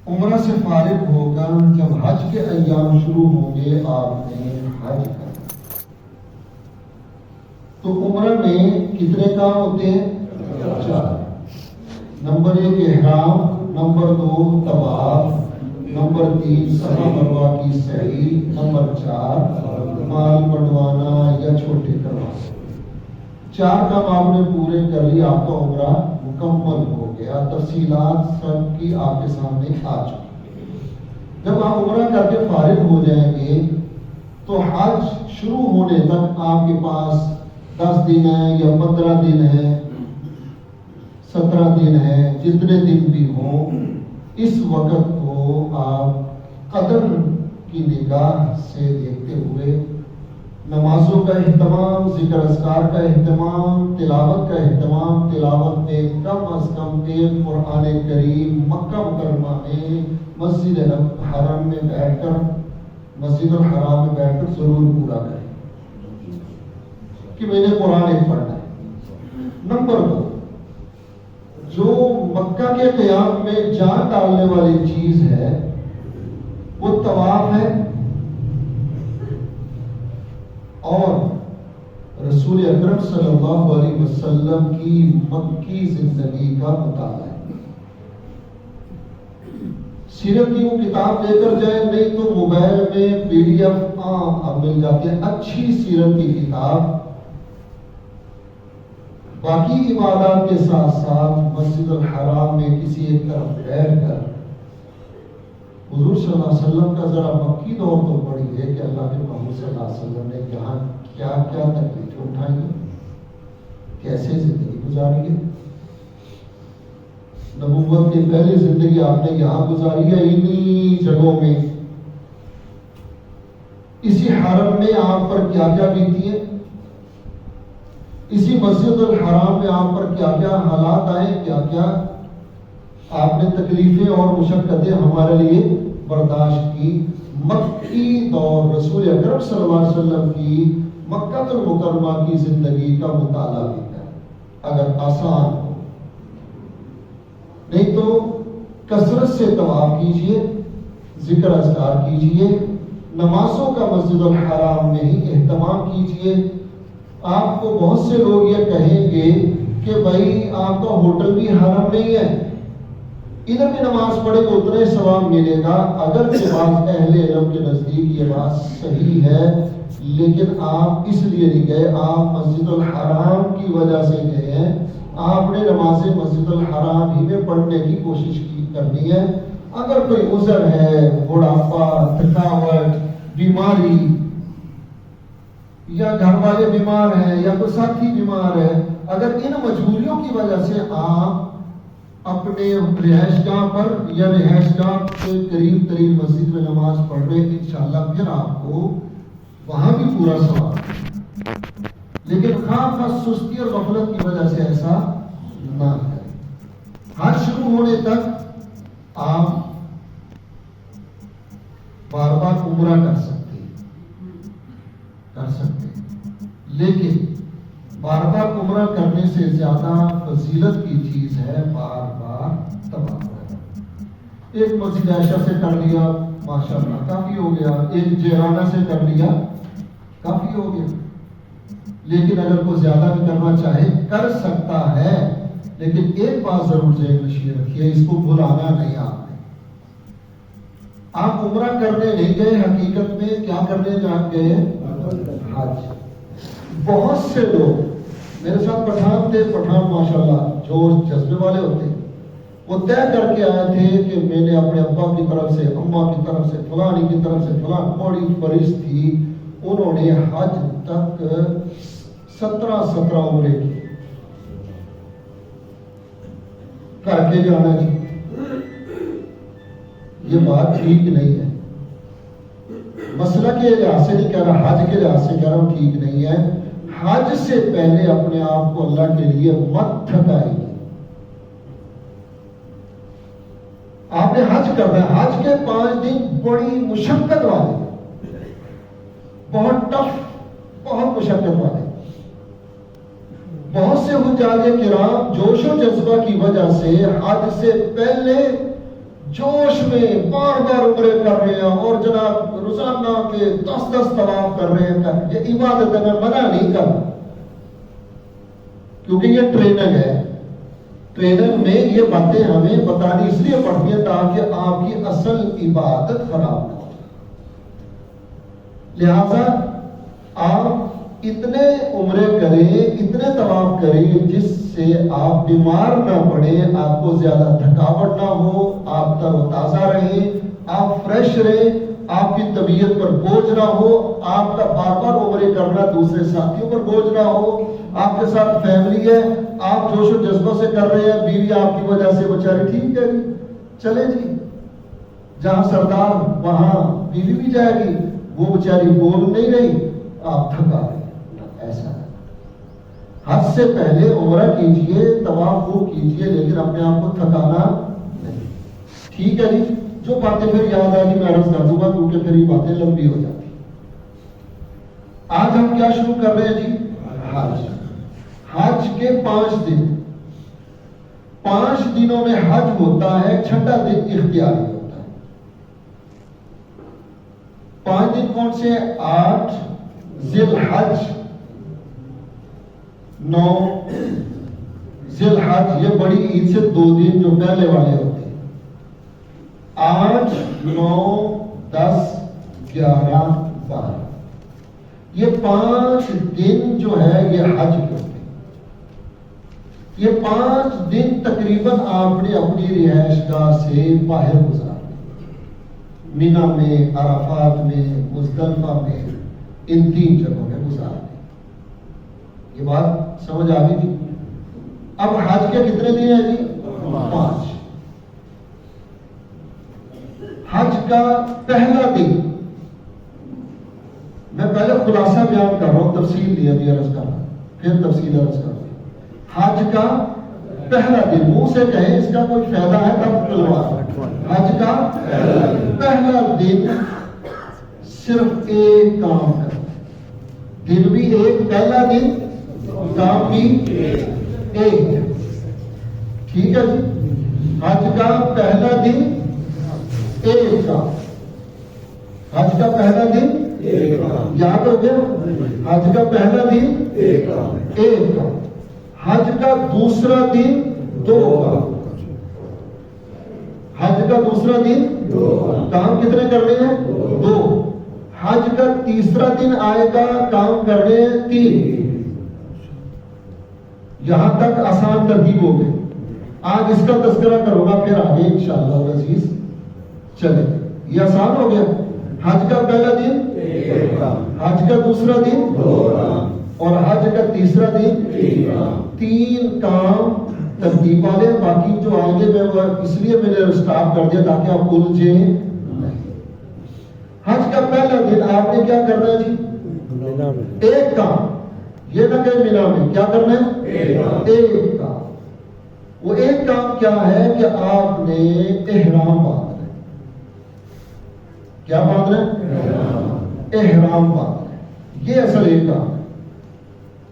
عمرہ سے فارغ ہو کر جب حج کے ایام شروع ہوں گے آپ نے حج کرنا. تو عمرہ میں کتنے کام ہوتے ہیں؟ 4. نمبر 1 احرام، نمبر 2 طواف، نمبر 3 صفا مروہ کی سعی، نمبر 4 مال بٹوانا یا چھوٹے کروانا. 4 کام آپ نے پورے کر لی، آپ کا عمرہ مکمل ہو گیا. تفصیلات سب کی آپ کے سامنے آ چکی. جب آپ عمرہ کر کے فارغ ہو جائیں گے تو حج شروع ہونے تک آپ کے پاس 10 دن ہے یا 15 دن ہے، 17 دن ہے، جتنے دن بھی ہوں، اس وقت کو آپ قدر کی نگاہ سے دیکھتے ہوئے نمازوں کا اہتمام، ذکر اذکار کا اہتمام، تلاوت کا اہتمام. تلاوت میں کم از کم ایک قرآن کریم مکہ مکرمہ میں مسجد حرم میں بیٹھ کر، مسجد الحرام میں بیٹھ کر ضرور پورا کریں کہ میں نے قرآن ایک پڑھنا ہے. نمبر 2، جو مکہ کے قیام میں جان ڈالنے والی چیز ہے وہ طواف ہے اور رسول اکرم صلی اللہ علیہ وسلم کی مکی زندگی کا مطالعہ ہے. سیرت کی وہ کتاب لے کر جائیں، نہیں تو موبائل میں PDF اب مل جاتی ہے اچھی سیرت کی کتاب. باقی عبادات کے ساتھ ساتھ مسجد الحرام میں کسی ایک طرف بیٹھ کر حضور صلی اللہ علیہ وسلم کا ذرا مکی دور تو پڑھی ہے کہ اللہ کے محمد صلی اللہ علیہ وسلم نے یہاں کیا کیا تکلیفیں اٹھائی ہیں، کیسے زندگی گزاری ہے. نبوت کی پہلی زندگی آپ نے یہاں گزاری ہے، انہی جگہوں میں. اسی حرم میں آپ پر کیا کیا بیتی ہے، اسی مسجد الحرام میں آپ پر کیا کیا حالات آئے، کیا کیا آپ نے تکلیفیں اور مشقتیں ہمارے لیے برداشت کی. مکی دور رسول اکرم صلی اللہ علیہ وسلم کی مکہ المکرمہ کی زندگی کا مطالعہ بھی کریں اگر آسان ہو. نہیں تو کثرت سے طواف کیجئے، ذکر اذکار کیجئے، نمازوں کا مسجد الحرام میں ہی اہتمام کیجئے. آپ کو بہت سے لوگ یہ کہیں گے کہ بھائی آپ کا ہوٹل بھی حرم میں ہی ہے، ادھر بھی نماز پڑھے تو اتنا ہی ثواب ملے گا. اگر بعض اہل علم کے نزدیک یہ بات صحیح ہے، لیکن آپ اس لیے نہیں گئے، آپ مسجد الحرام کی وجہ سے گئے ہیں. آپ نے نمازیں مسجد الحرام ہی میں پڑھنے کی کوشش کرنی ہے. اگر کوئی عذر ہے، بڑھاپا، تھکاوٹ، بیماری، یا گھر والے بیمار ہیں یا کوئی ساتھی بیمار ہے، اگر ان مجبوریوں کی وجہ سے آپ اپنے رہائش گاہ پر یا رہائش گاہ کے قریب ترین مسجد میں نماز پڑھ رہے، انشاءاللہ پھر آپ کو وہاں بھی پورا ثواب. لیکن خواہ سستی اور غفلت کی وجہ سے ایسا نہ کریں. حج شروع ہونے تک آپ بار بار عمرہ کر سکتے لیکن بار بار عمرہ کرنے سے زیادہ فضیلت کی چیز ہے بار بار طواف کرنا. ایک مسجد عائشہ سے کر لیا ماشاءاللہ کافی ہو گیا، ایک جیرانہ سے کر لیا کافی ہو گیا. لیکن اگر کوئی زیادہ بھی کرنا چاہے کر سکتا ہے. لیکن ایک بات ضرور ذہن نشین رکھیے، اس کو بھلانا نہیں. آپ عمرہ کرنے نہیں گئے، حقیقت میں کیا کرنے جان گئے؟ حج. بہت سے لوگ میرے ساتھ پٹھان تھے، پٹھان ماشاءاللہ جو جذبے والے ہوتے ہیں، وہ طے کر کے آئے تھے کہ میں نے اپنے ابا کی طرف سے، اماں کی طرف سے، فلانی کی طرف سے، فلان بڑی فہرست تھی. انہوں نے حج تک 17 عمرے کی کر کے جانا. جی یہ بات ٹھیک نہیں ہے. مسئلہ کے لحاظ سے نہیں کہہ رہا، حج کے لحاظ سے کہہ رہا ہوں ٹھیک نہیں ہے. حج سے پہلے اپنے آپ کو اللہ کے لیے مت تھکائیے. آپ نے حج کرنا ہے، حج کے 5 دن بڑی مشقت والے، بہت ٹف، بہت مشقت والے. بہت سے حجاج کرام جوش و جذبہ کی وجہ سے حج سے پہلے جوش میں بار بار عمرے کر رہے ہیں اور جناب روزانہ کے 10 طواف کر رہے ہیں. یہ عبادت ہے، میں منع نہیں کر، کیونکہ یہ ٹریننگ ہے. ٹریننگ میں یہ باتیں ہمیں بتانی اس لیے پڑتی ہیں تاکہ آپ کی اصل عبادت خراب نہ ہو. لہذا آپ اتنے عمرے کریں، اتنے طواف کریں جس سے آپ بیمار نہ پڑیں، آپ کو زیادہ تھکاوٹ نہ ہو، آپ تر و تازہ رہیں، آپ فریش رہیں، آپ کی طبیعت پر بوجھ نہ ہو، آپ کا بار بار عمرے کرنا دوسرے ساتھیوں پر بوجھ نہ ہو. آپ کے ساتھ فیملی ہے، آپ جوش و جذبہ سے کر رہے ہیں، بیوی آپ کی وجہ سے بیچاری ٹھیک ہے جی چلے جی، جہاں سردار وہاں بیوی بھی جائے گی، وہ بیچاری بول نہیں رہی، آپ تھکا رہے. ایسا ہے. حج سے پہلے عمرہ کیجئے، طواف وہ کیجئے، لیکن اپنے آپ کو تھکانا نہیں. ٹھیک ہے جی. جو باتیں پھر یاد آئے گی میں عرض کر دوں گا کیونکہ پھر یہ باتیں لمبی ہو جاتی. آج ہم کیا شروع کر رہے ہیں جی؟ حج. حج کے 5 دن، 5 دنوں میں حج ہوتا ہے، چھٹا دن اختیاری ہوتا ہے. 5 دن کون سے؟ 8 ذی الحج، 9 ذی الحج، یہ بڑی عید سے 2 دن جو پہلے والے ہوتے ہیں. 8 9 10 11 12، یہ 5 دن جو ہے یہ حج کے ہوتے ہیں. یہ 5 دن تقریباً آپ نے اپنی رہائش گاہ سے باہر گزارنے، مینا میں، عرفات میں، مزدلفہ میں، ان 3 جگہوں میں گزارنے. یہ بات سمجھ آ گئی جی؟ اب حج کے کتنے دن ہیں جی؟ 5. حج کا پہلا دن، میں پہلے خلاصہ بیان کر رہا ہوں، تفصیل نہیں ابھی عرض کر رہا ہوں، پھر تفصیل عرض کر رہا ہوں. حج کا پہلا دن، منہ سے کہیں اس کا کوئی فائدہ ہے تب تلوار. حج کا پہلا دن صرف ایک کام کرنا، دن بھی ایک، پہلا دن کام بھی ایک. ٹھیک ہے جی. حج کا پہلا دن ایک کام، حج کا پہلا دن یاد ہو گیا؟ حج کا پہلا دن ایک کام. حج کا دوسرا دن 2 کام. حج کا دوسرا دن کام کتنے کرنے ہیں؟ 2. حج کا تیسرا دن آئے گا، کام کرنے ہیں 3. یہاں تک آسان ترتیب ہو گئی. آج اس کا تذکرہ کروں گا، پھر آگے انشاءاللہ العزیز چلے. یہ آسان ہو گیا. حج کا پہلا دن، حج کا دوسرا دن اور حج کا تیسرا دن 3 کام ترتیب والے. باقی جو آئیں گے میں اس لیے میں نے اسٹارٹ کر دیا تاکہ آپ الجھے نہیں. حج کا پہلا دن آپ نے کیا کرنا ہے جی؟ ایک کام. یہ نہ کہ مینا میں کیا کرنا ہے؟ ایک کام. وہ ایک کام کیا ہے کہ آپ نے احرام باندھنا ہے. کیا باندھنا ہے؟ احرام باندھنا ہے. یہ اصل ایک کام ہے.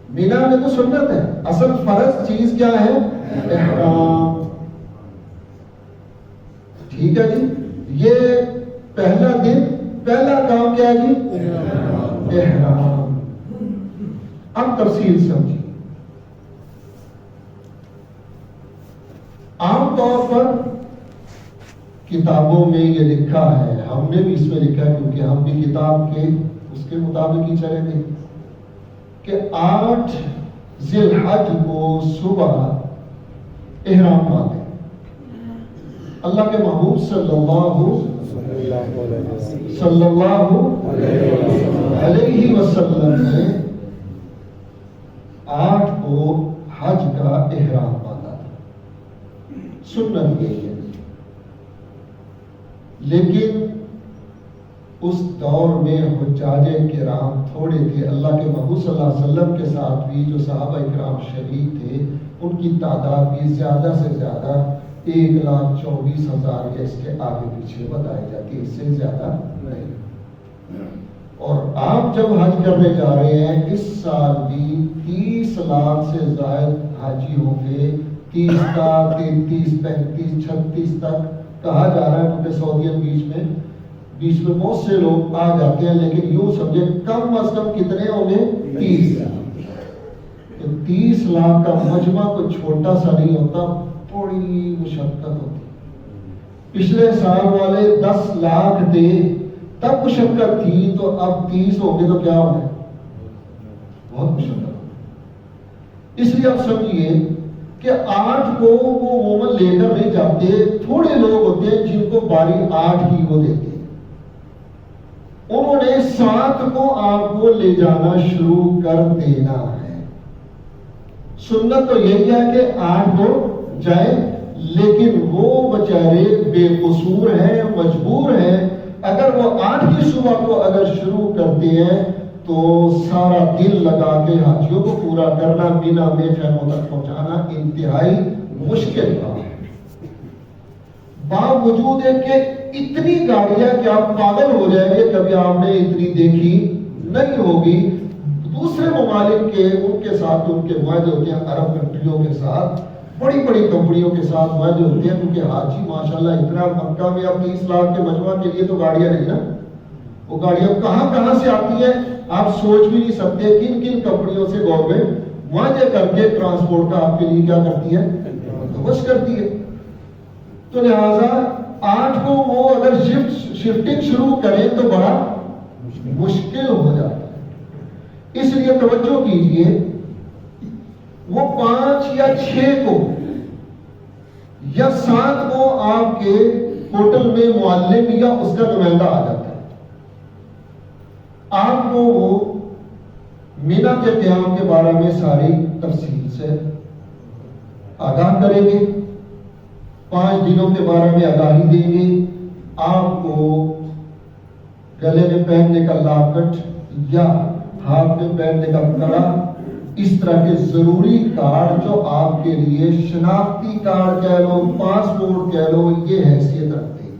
مینا میں تو سنت ہے، اصل فرض چیز کیا ہے؟ احرام. ٹھیک ہے جی. یہ پہلا دن، پہلا کام کیا ہے جی؟ احرام. اب تفصیل سمجھیے. عام طور پر کتابوں میں یہ لکھا ہے، ہم نے بھی اس میں لکھا ہے کیونکہ ہم بھی کتاب کے اس کے مطابق ہی چلے گئے، کہ 8 ذی الحج کو صبح احرام باندھے. اللہ کے محبوب صلی اللہ علیہ وسلم نے 8 کو حج کا احرام باندھا تھا. سنت یہی ہے. لیکن اس دور میں حجاج کرام تھوڑے تھے. اللہ کے محبوب صلی اللہ علیہ وسلم کے ساتھ بھی جو صحابہ کرام شریک تھے ان کی تعداد بھی زیادہ سے زیادہ 1,24,000 یا اس کے آگے پیچھے بتائی جاتی ہے، اس سے زیادہ نہیں. اور آپ جب حج کرنے جا رہے ہیں اس سال بھی 30 لاکھ سے زائد حاجی ہوں گے. 30 کا 33 35 36 تک کہا جا رہا ہے کیونکہ سعودیہ بیچ میں بہت سے لوگ آ جاتے ہیں، لیکن یوں سمجھے کم از کم کتنے ہوں گے؟ 30 لاکھ۔ تو 30 لاکھ کا مجمع کوئی چھوٹا سا نہیں ہوتا، بڑی مشقت ہوتی۔ پچھلے سال والے 10 لاکھ تھے تب مشقت تھی، تو اب 30 ہو گئے تو کیا ہو گئے؟ بہت مشقت ہوگی۔ اس لیے آپ سمجھیے کہ 8 کو وہ عموماً لے کر نہیں جاتے، تھوڑے لوگ ہوتے ہیں جن کو باری 8 کی وہ دیتے ہیں، انہوں نے 7 کو آپ کو لے جانا شروع کر دینا ہے۔ سنت تو یہی ہے کہ 8 کو جائے، لیکن وہ بیچارے بے قصور ہیں، مجبور ہیں، اگر وہ 8 کی صبح کو اگر شروع کرتے ہیں تو سارا دل لگا کے حاجیوں کو پورا کرنا، مینا میں خیموں تک پہنچانا انتہائی مشکل کام ہے۔ باوجود ہے کہ اتنی گاڑیاں کہ آپ پاگل ہو جائیں گے، کبھی آپ نے اتنی دیکھی نہیں ہوگی۔ دوسرے ممالک کے ان کے ساتھ ان کے معاہدے ہوتے ہیں، عرب کنٹریوں کے ساتھ، بڑی بڑی کمپنیوں کے ساتھ معاہدے ہوتے ہیں، کیونکہ حاجی ماشاءاللہ اتنا مکہ میں اب 30 لاکھ کے مجمع کے لیے تو گاڑیاں نہیں نا، وہ گاڑیاں کہاں سے آتی ہیں آپ سوچ بھی نہیں سکتے۔ کن کن کمپنیوں سے گورنمنٹ معاہدے کر کے ٹرانسپورٹ کا آپ کے لیے کیا کرتی ہے؟ بندوبست کرتی ہے۔ تو لہذا 8 کو وہ اگر شفٹنگ شروع کریں تو بڑا مشکل ہو جاتا ہے۔ اس لیے توجہ کیجئے، وہ 5 یا 6 کو یا 7 کو آپ کے ہوٹل میں معلم یا اس کا نمائندہ آ جاتا ہے، آپ کو وہ مینا کے قیام کے بارے میں ساری تفصیل سے آگاہ کریں گے، 5 دنوں کے بارے میں آگاہی دیں گے، آپ کو گلے میں پہننے کا لاکٹ یا ہاتھ میں پہننے کا کڑا، اس طرح کے ضروری کارڈ جو آپ کے لیے شناختی کارڈ کہہ لو، پاسپورٹ کہہ لو، یہ حیثیت رکھتے ہیں۔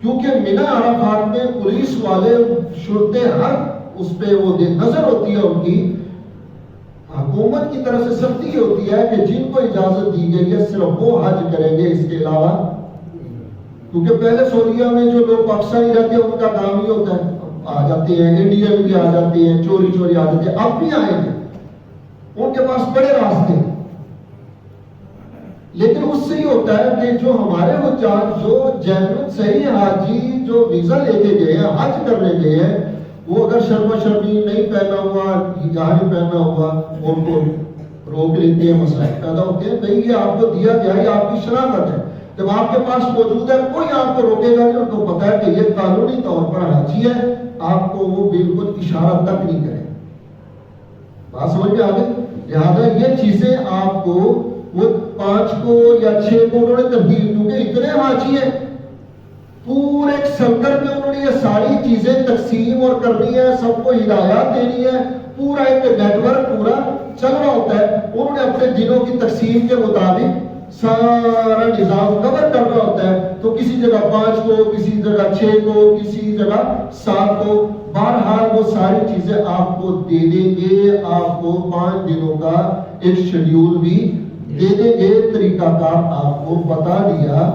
کیونکہ مینا عرفات میں پولیس والے شرطے ہر اس پہ وہ نظر ہوتی ہے، ان کی حکومت کی طرف سے سختی ہوتی ہے کہ جن کو اجازت دی گئی ہے صرف وہ حج کریں گے، اس کے علاوہ، کیونکہ پہلے سعودیہ میں جو لوگ پاکستانی رہتے ہیں ان کا کام ہی ہوتا ہے، آ جاتے ہیں انڈین بھی آ جاتے ہیں، چوری آ جاتے ہیں، اب بھی آئیں گے، ان کے پاس بڑے راستے ہیں، لیکن اس سے ہی ہوتا ہے کہ جو ہمارے حجاج جو جینوین صحیح حاجی جو ویزا لے کے گئے ہیں، حج کرنے گئے ہیں، وہ اگر شرما شرمی نہیں پہنا ہوا، ہجاب نہیں پہنا ہوا، ان کو روک لیتے ہیں، مسائل پیدا ہوتے ہیں۔ نہیں، یہ آپ کو دیا گیا، یہ آپ کی شناخت ہے، جب آپ کے پاس موجود ہے کوئی آپ کو روکے گا نہیں، ان کو پتا ہے کہ یہ قانونی طور پر حاجی ہے، آپ کو وہ بالکل اشارہ تک نہیں کرے۔ بات سمجھ میں آ گئی؟ لہٰذا یہ چیزیں آپ کو وہ 5 کو یا 6 کو انہوں نے تبدیل، کیونکہ اتنے حاجی ہیں پورے سنگر میں، انہوں نے یہ ساری چیزیں تقسیم اور کرنی ہے، سب کو ہدایات دینی ہے، پورا ایک نیٹ ورک پورا چل رہا ہوتا ہے، انہوں نے اپنے دنوں کی تقسیم کے مطابق سارا نظام کور کرنا ہوتا ہے، تو کسی جگہ 5 کو، کسی جگہ 6 کو، کسی جگہ 7 کو، بہرحال وہ ساری چیزیں آپ کو دے دیں گے، آپ کو 5 دنوں کا ایک شیڈیول بھی دے دیں گے، طریقہ کار آپ کو بتا دیا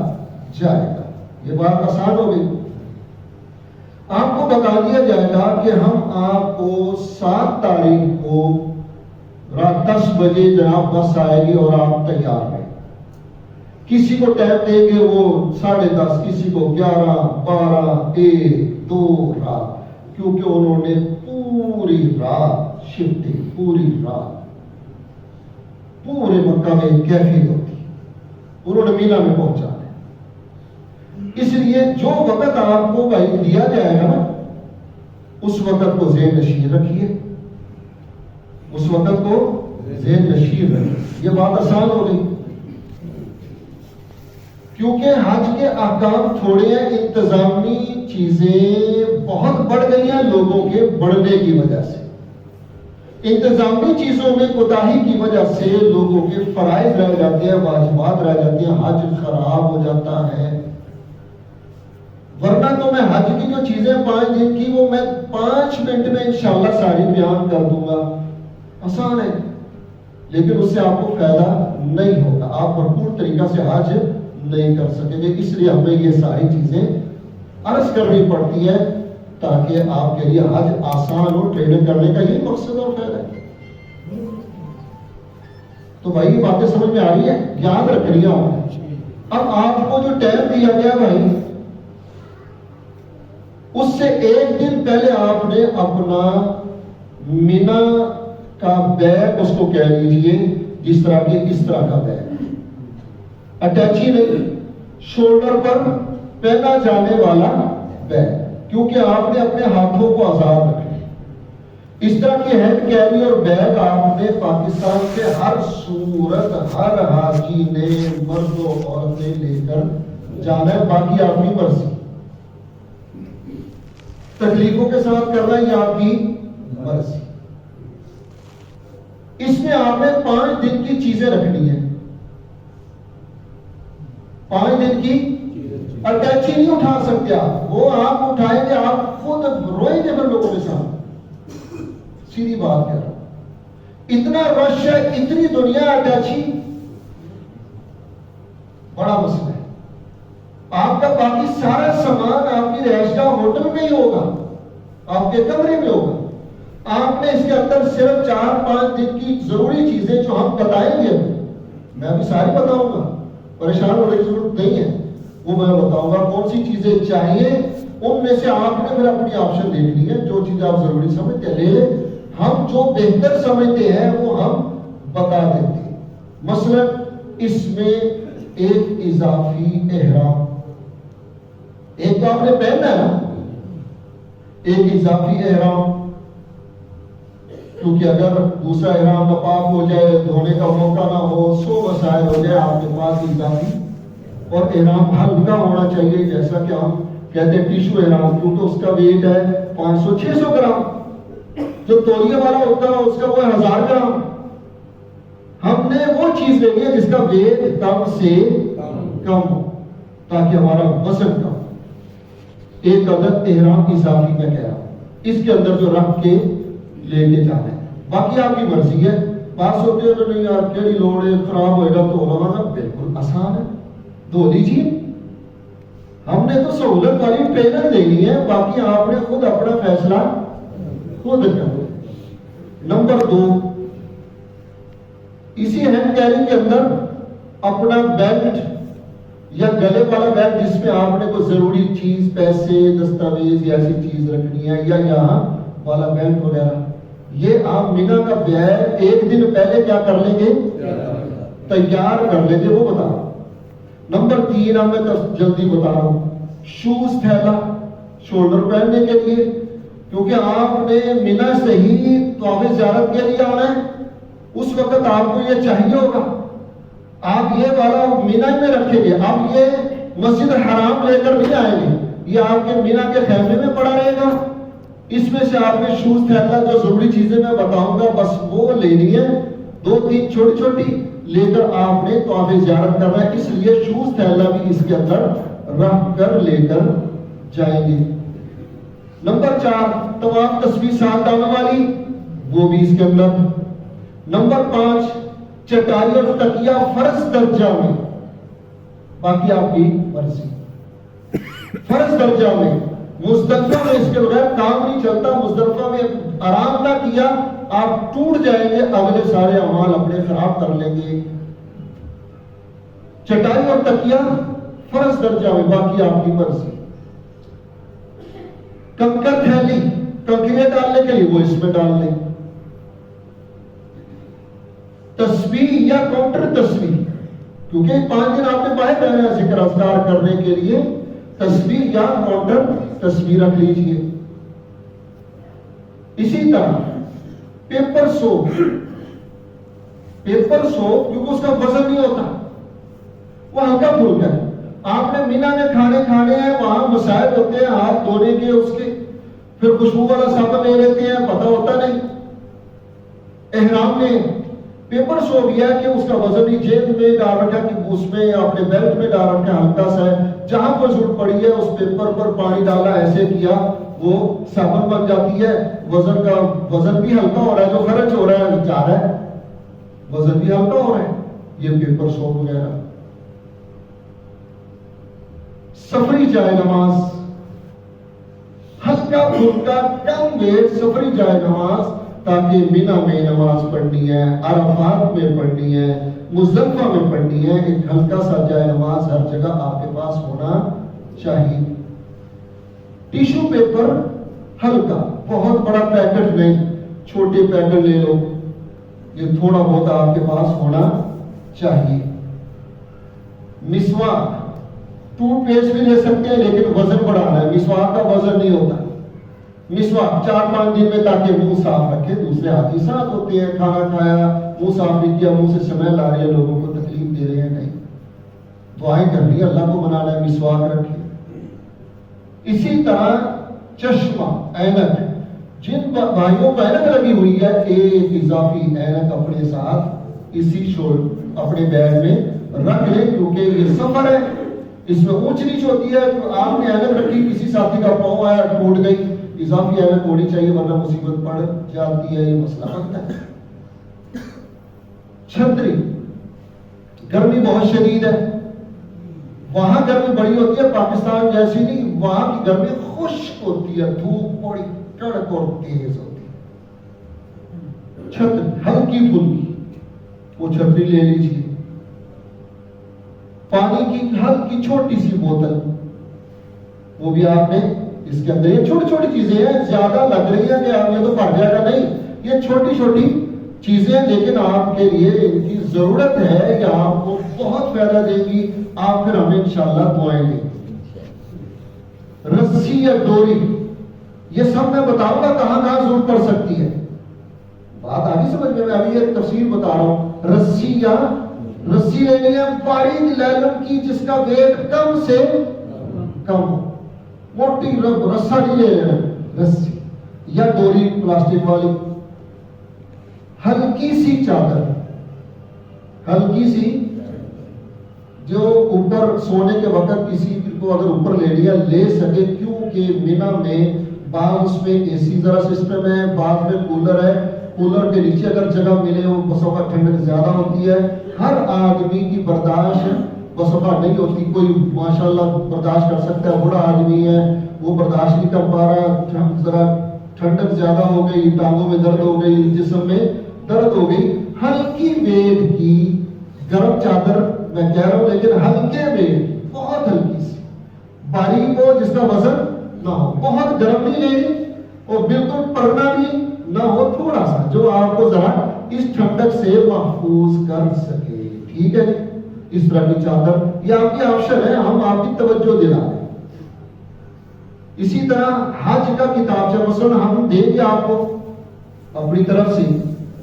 جائے گا۔ یہ بات آسان ہو گئی، آپ کو بتا دیا جائے گا کہ ہم آپ کو 7 تاریخ کو رات 10 بجے جناب بس آئے گی اور آپ تیار ہیں۔ کسی کو ٹائم دیں گے وہ 10:30، کسی کو 11، 12، 1، 2 رات، کیونکہ انہوں نے پوری رات شفٹنگ، پوری رات پورے مکہ میں کیفیت ہوتی، انہوں نے مینا میں پہنچا ہے۔ اس لیے جو وقت آپ کو بھائی دیا جائے گا نا، اس وقت کو ذہن نشین رکھیے، اس وقت کو ذہن نشین رکھیے۔ یہ بات آسان ہو گئی، کیونکہ حج کے احکام تھوڑے ہیں، انتظامی چیزیں بہت بڑھ گئی ہیں لوگوں کے بڑھنے کی وجہ سے، انتظامی چیزوں میں کوتاہی کی وجہ سے لوگوں کے فرائض رہ جاتے ہیں، واجبات رہ جاتے ہیں، حج خراب ہو جاتا ہے۔ ورنہ تو میں حج کی جو چیزیں 5 دن کی وہ میں 5 منٹ میں انشاءاللہ ساری بیان کر دوں گا، آسان ہے، لیکن اس سے آپ کو فائدہ نہیں ہوگا، آپ بھرپور طریقہ سے حج نہیں کر سکیں گے. اس لیے ہمیں یہ ساری چیزیں عرض کرنی پڑتی ہے تاکہ آپ کے لیے حج آسان ہو. ٹریننگ کرنے کا یہ مقصد اور فائدہ ہے. تو بھائی یہ باتیں سمجھ میں آ رہی ہے, یاد رکھنی ہے. اب آپ کو جو ٹائم دیا گیا بھائی, اس سے ایک دن پہلے آپ نے اپنا مینا کا بیگ اس کو کہہ لیجیے, جس طرح کے اس طرح کا بیگ, اٹیچی نہیں, شولڈر پر پہنا جانے والا بیگ, کیونکہ آپ نے اپنے ہاتھوں کو آزاد رکھنا. اس طرح کے ہینڈ کیری اور بیگ آپ نے پاکستان کے ہر صورت ہر حاجی نے مرد و عورتیں لے کر جانا ہے. باقی آپ کی مرضی, تکلیفوں کے ساتھ کرنا یہ آپ کی مرضی. اس میں آپ نے 5 دن کی چیزیں رکھنی ہے. 5 دن کی اٹیچی نہیں اٹھا سکتے آپ, وہ آپ اٹھائیں گے آپ خود روئیں گے پھر لوگوں کے ساتھ. سیدھی بات کر رہا ہوں, اتنا رش ہے, اتنی دنیا اٹیچی, بڑا مسئلہ ہے. آپ کا باقی سارا سامان آپ کی رہائش کا ہوٹل میں ہی ہوگا, آپ کے کمرے میں ہوگا. آپ نے اس کے اندر صرف 4-5 دن کی ضروری چیزیں جو ہم بتائیں گے, میں ابھی ساری بتاؤں گا, پریشان ہونے کی ضرورت نہیں ہے, وہ میں بتاؤں گا کون سی چیزیں چاہیے. ان میں سے آپ نے پھر اپنی آپشن دیکھنی ہے, جو چیز آپ ضروری سمجھتے ہیں لے لیں, ہم جو بہتر سمجھتے ہیں وہ ہم بتا دیتے ہیں. مثلا اس میں ایک اضافی احرام, ایک تو آپ نے پہننا ہے نا, ایک اضافی احرام, کیونکہ اگر دوسرا احرام ناپاک ہو جائے, دھونے کا موقع نہ ہو, 100 مسائل ہو جائے, آپ کے پاس اضافی. اور احرام ہلکا ہونا چاہیے, جیسا کہ ہم کہتے ہیں ٹیشو احرام, کیونکہ اس کا ویٹ ہے 500-600 گرام. جو تولیے والا ہوتا ہے اس کا وہ 1000 گرام. ہم نے وہ چیز لینی ہے جس کا ویٹ کم سے کم ہو, تاکہ ہمارا وزن کم ہو. ایک عدد احرام اضافی میں کہہ رہا ہوں, اس کے اندر جو رکھ کے لے کے جانا ہے. باقی آپ کی مرضی ہے. بات ہوتے ہیں نہیں یار کیڑی لوڑ ہے, خراب ہوئے گا تو ہونا, بالکل آسان ہے, دھو دیجیے. ہم نے تو سہولت والی ٹرینر دینی ہے, باقی آپ نے خود اپنا فیصلہ خود کرنا. نمبر 2, اسی ہینڈ کیری کے اندر اپنا بیلٹ یا گلے والا بیگ, جس میں آپ نے کوئی ضروری چیز, پیسے, دستاویز یا ایسی چیز رکھنی ہے, یا یہاں والا بیلٹ وغیرہ, یہ آپ مینا کا بیگ ایک دن پہلے کیا کر لیں گے, تیار کر لیں گے. وہ بتا. نمبر 3 اب میں جلدی بتا رہا ہوں, شوز, تھیلا شولڈر پہننے کے لیے, کیونکہ آپ نے مینا سے ہی طواف زیارت کے لیے آنا ہے. اس وقت آپ کو یہ چاہیے ہوگا, آپ یہ والا مینا میں رکھیں گے, آپ یہ مسجد حرام لے کر نہیں آئیں گے, یہ آپ کے مینا کے خیمے میں پڑا رہے گا. اس میں سے آپ نے شوز, تھیلا, جو ضروری چیزیں میں بتاؤں گا بس وہ لینی ہے, 2-3 چھوٹی چھوٹی لے کر آپ نے طواف زیارت کرنا ہے. اس لیے شوز, تھیلا بھی اس کے اندر رکھ کر لے کر جائیں گے. نمبر 4, طواف تسبیح 7 دانوں والی, وہ بھی اس کے اندر. نمبر 5, چٹائی اور تکیہ فرض درجہ میں, باقی آپ کی مرضی. فرض درجہ میں مزدلفہ میں اس کے بغیر کام نہیں چلتا. مزدلفہ میں آرام نہ کیا آپ ٹوٹ جائیں گے, اگلے سارے اعمال اپنے خراب کر لیں گے. چٹائی اور تکیہ فرض درجہ میں, باقی آپ کی مرضی. کنکر تھیلی, کنکریاں ڈالنے کے لیے وہ اس میں ڈال لیں. تسبیح یا کاؤنٹر تسبیح, کیونکہ 5 دن آپ نے پائے پہنے ذکر اذکار کرنے کے لیے, تسبیح یا کاؤنٹر تسبیح رکھ لیجیے. اسی طرح پیپر سوپ, پیپر سوپ کیونکہ اس کا وزن نہیں ہوتا, وہ ہلکا پھلکا ہے. آپ نے مینا میں کھانے کھانے ہیں, وہاں مسائل ہوتے ہیں ہاتھ دھونے کے, اس کے پھر خوشبو والا صابن لے لیتے ہیں, پتہ ہوتا نہیں. احرام میں پیپر سوپ یہ ہے کہ اس کا وزن ہی جیب میں ڈال رکھا, کہ اس میں اپنے بیلٹ میں ڈال رکھا, ہلکا سا ہے, جہاں پر ضرورت پڑی ہے اس پیپر پر پانی ڈالا, ایسے کیا وہ صابن بن جاتی ہے. وزن بھی ہلکا ہو رہا ہے, جو خرچ ہو رہا ہے جا رہا ہے, وزن بھی ہلکا ہو رہا ہے. یہ پیپر سوپ وغیرہ. سفری جائے نماز، ہلکا پھلکا کم ویٹ سفری جائے نماز، تاکہ مینا میں نماز پڑھنی ہے، عرفات میں پڑھنی ہے، مزدلفہ میں پڑھنی ہے، ایک ہلکا سا جائے نماز ہر جگہ آپ کے پاس ہونا چاہیے۔ ٹیشو پیپر ہلکا، بہت بڑا پیکٹ نہیں، چھوٹے پیکٹ لے لو، یہ تھوڑا بہت آپ کے پاس ہونا چاہیے۔ مسواک، ٹوتھ پیسٹ بھی لے سکتے ہیں لیکن وزن بڑھانا ہے، مسواک کا وزن نہیں ہوتا۔ مسواک 4-5 دن میں، تاکہ منہ صاف رکھے۔ دوسرے حادثات ہوتے ہیں، کھانا کھایا منہ صاف نہیں کیا، منہ سے سمیل آ رہی ہے، لوگوں کو تکلیف دے رہے ہیں، نہیں، دعائیں کرنی ہے، اللہ کو منانا ہے، مسواک رکھے۔ اسی طرح چشمہ، اینک، جن بھائیوں کو اینک لگی ہوئی ہے، ایک اضافی اینک اپنے ساتھ اسی اپنے بیگ میں رکھ لیں، کیونکہ یہ سفر ہے، اس میں اونچ نیچ ہوتی ہے۔ آپ نے اینک رکھی، کسی ساتھی کا پاؤں آیا ٹوٹ گئی، اضافی اینک ہونی چاہیے ورنہ مصیبت پڑ جاتی ہے، یہ مسئلہ بنتا ہے۔ چھتری، گرمی بہت شدید ہے، وہاں گرمی بڑی ہوتی ہے، پاکستان جیسی نہیں، وہاں کی گرمی خشک ہوتی ہے، دھوپ بڑی کڑک اور تیز ہوتی ہے۔ چھتری ہلکی پھلکی، وہ چھتری لے لیجیے۔ پانی کی ہلکی چھوٹی سی بوتل، وہ بھی آپ نے اس کے اندر، یہ چھوٹی چھوٹی چیزیں ہیں، زیادہ لگ رہی ہے کہ آپ یہ تو بھر جائے گا، نہیں، یہ چھوٹی چھوٹی چیزیں، لیکن آپ کے لیے ان کی ضرورت ہے کہ آپ کو بہت فائدہ دے گی، آپ پھر ہمیں انشاءاللہ دعائیں دیں گے۔ رسی یا ڈوری، یہ سب میں بتاؤں گا کہاں کہاں ضرورت پڑ سکتی ہے، بات آگے سمجھ میں ابھی ایک تفصیل بتا رہا ہوں۔ رسی لینی ہے باریک لیلن کی، جس کا ویٹ کم سے کم ہو، موٹی رسا نہیں لے لینا، رسی یا ڈوری پلاسٹک والی۔ ہلکی سی چادر، ہلکی سی، جو اوپر سونے کے وقت کسی کو اگر اوپر لے لیا لے سکے، کیونکہ مینا میں بعض میں اے سی ذرا سسٹم ہے، بعض میں کولر ہے، کولر کے نیچے اگر جگہ ملے وہ بس اوقات ٹھنڈک زیادہ ہوتی ہے، ہر آدمی کی برداشت بس اوقات نہیں ہوتی، کوئی ماشاءاللہ برداشت کر سکتا ہے، بڑا آدمی ہے وہ برداشت نہیں کر پا رہا، ذرا ٹھنڈک زیادہ ہو گئی، ٹانگوں میں درد ہو گئی، جسم میں درد ہو گئی، ہلکی ویٹ کی گرم چادر میں کہہ رہا ہوں، لیکن ہلکے ویٹ، بہت ہلکی سی، باریک ہو، جس کا وزن نہ ہو، بہت گرم نہیں لینی اور بالکل پڑنا بھی نہ ہو، تھوڑا سا جو آپ کو ذرا اس ٹھنڈک سے محفوظ کر سکے، ٹھیک ہے جی۔ اس طرح کی چادر یہ آپ کی آپشن ہے، ہم آپ کی توجہ دلا رہے ہیں۔ اسی طرح حج کا کتابچہ مثلا ہم دیں گے آپ کو اپنی طرف سے،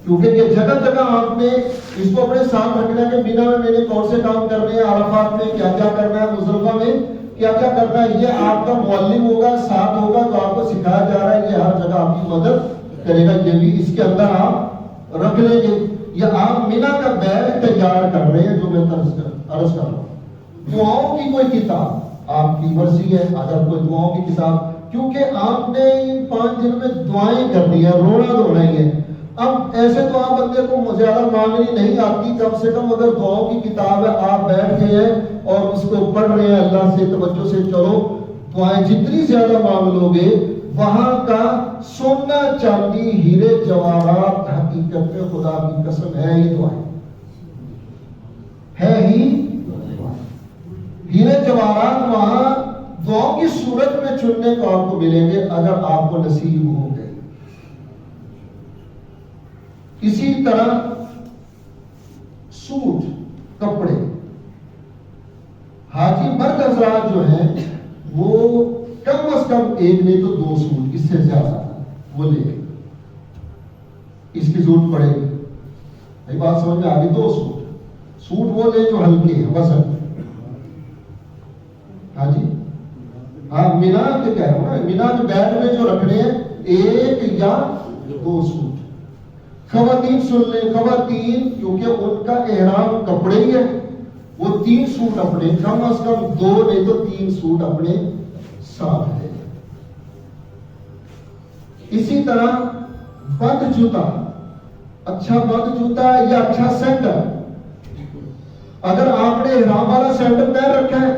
کیونکہ یہ جگہ جگہ آپ نے اس کو اپنے ساتھ رکھنا ہے کہ مینا میں میں نے کون سے کام کرنے ہیں، عرفات میں کیا کیا کرنا ہے، مزدلفہ میں کیا کیا کرنا ہے، یہ آپ کا معلم ہوگا، ساتھ ہوگا، تو آپ کو سکھایا جا رہا ہے، یہ ہر جگہ آپ کی مدد کرے گا، یہ بھی اس کے اندر آپ رکھ لیں گے۔ یا آپ مینا کا بیگ تیار کر رہے ہیں، جو میں عرض کر رہا ہوں، دعاؤں کی کوئی کتاب آپ کی مرضی ہے، اگر کوئی دعاؤں کی کتاب، کیونکہ آپ نے ان 5 دن میں دعائیں کرنی ہے، رونا دھونا ہی ہے۔ اب ایسے دعا بندے کو زیادہ مانگنی نہیں آتی، کم سے کم اگر دعاؤں کی کتاب ہے، آپ بیٹھ گئے ہیں اور اس کو پڑھ رہے ہیں اللہ سے توجہ سے، چلو دعائیں جتنی زیادہ مانگ لو گے، وہاں کا سونا چاندی ہیرے جواہرات حقیقت میں خدا کی قسم ہے ہی دعائیں، ہے ہی ہیرے جواہرات وہاں دعاؤں کی صورت میں چننے کو آپ کو ملیں گے، اگر آپ کو نصیب ہو گئے۔ اسی طرح سوٹ، کپڑے، حاجی مرد حضرات جو ہیں وہ کم از کم 1 نہیں تو 2 سوٹ، اس سے زیادہ وہ لے لیں، اس کی ضرورت پڑے گی، یہ بات سمجھ میں آ گئی۔ 2 سوٹ وہ لے جو ہلکے ہیں، وزن، ہاں جی، ہاں مینا کے کہہ رہا ہوں نا، مینا کے بیگ میں جو رکھنے ہیں 1 یا 2 سوٹ۔ خواتین سن لیں، خواتین کیونکہ ان کا احرام کپڑے ہی ہے، وہ 3 سوٹ اپنے، کم از کم 2 نہیں تو 3 سوٹ اپنے ساتھ لے۔ اسی طرح بند جوتا، اچھا بند جوتا یا اچھا سینڈل، اگر آپ نے احرام والا سینڈل پہن رکھا ہے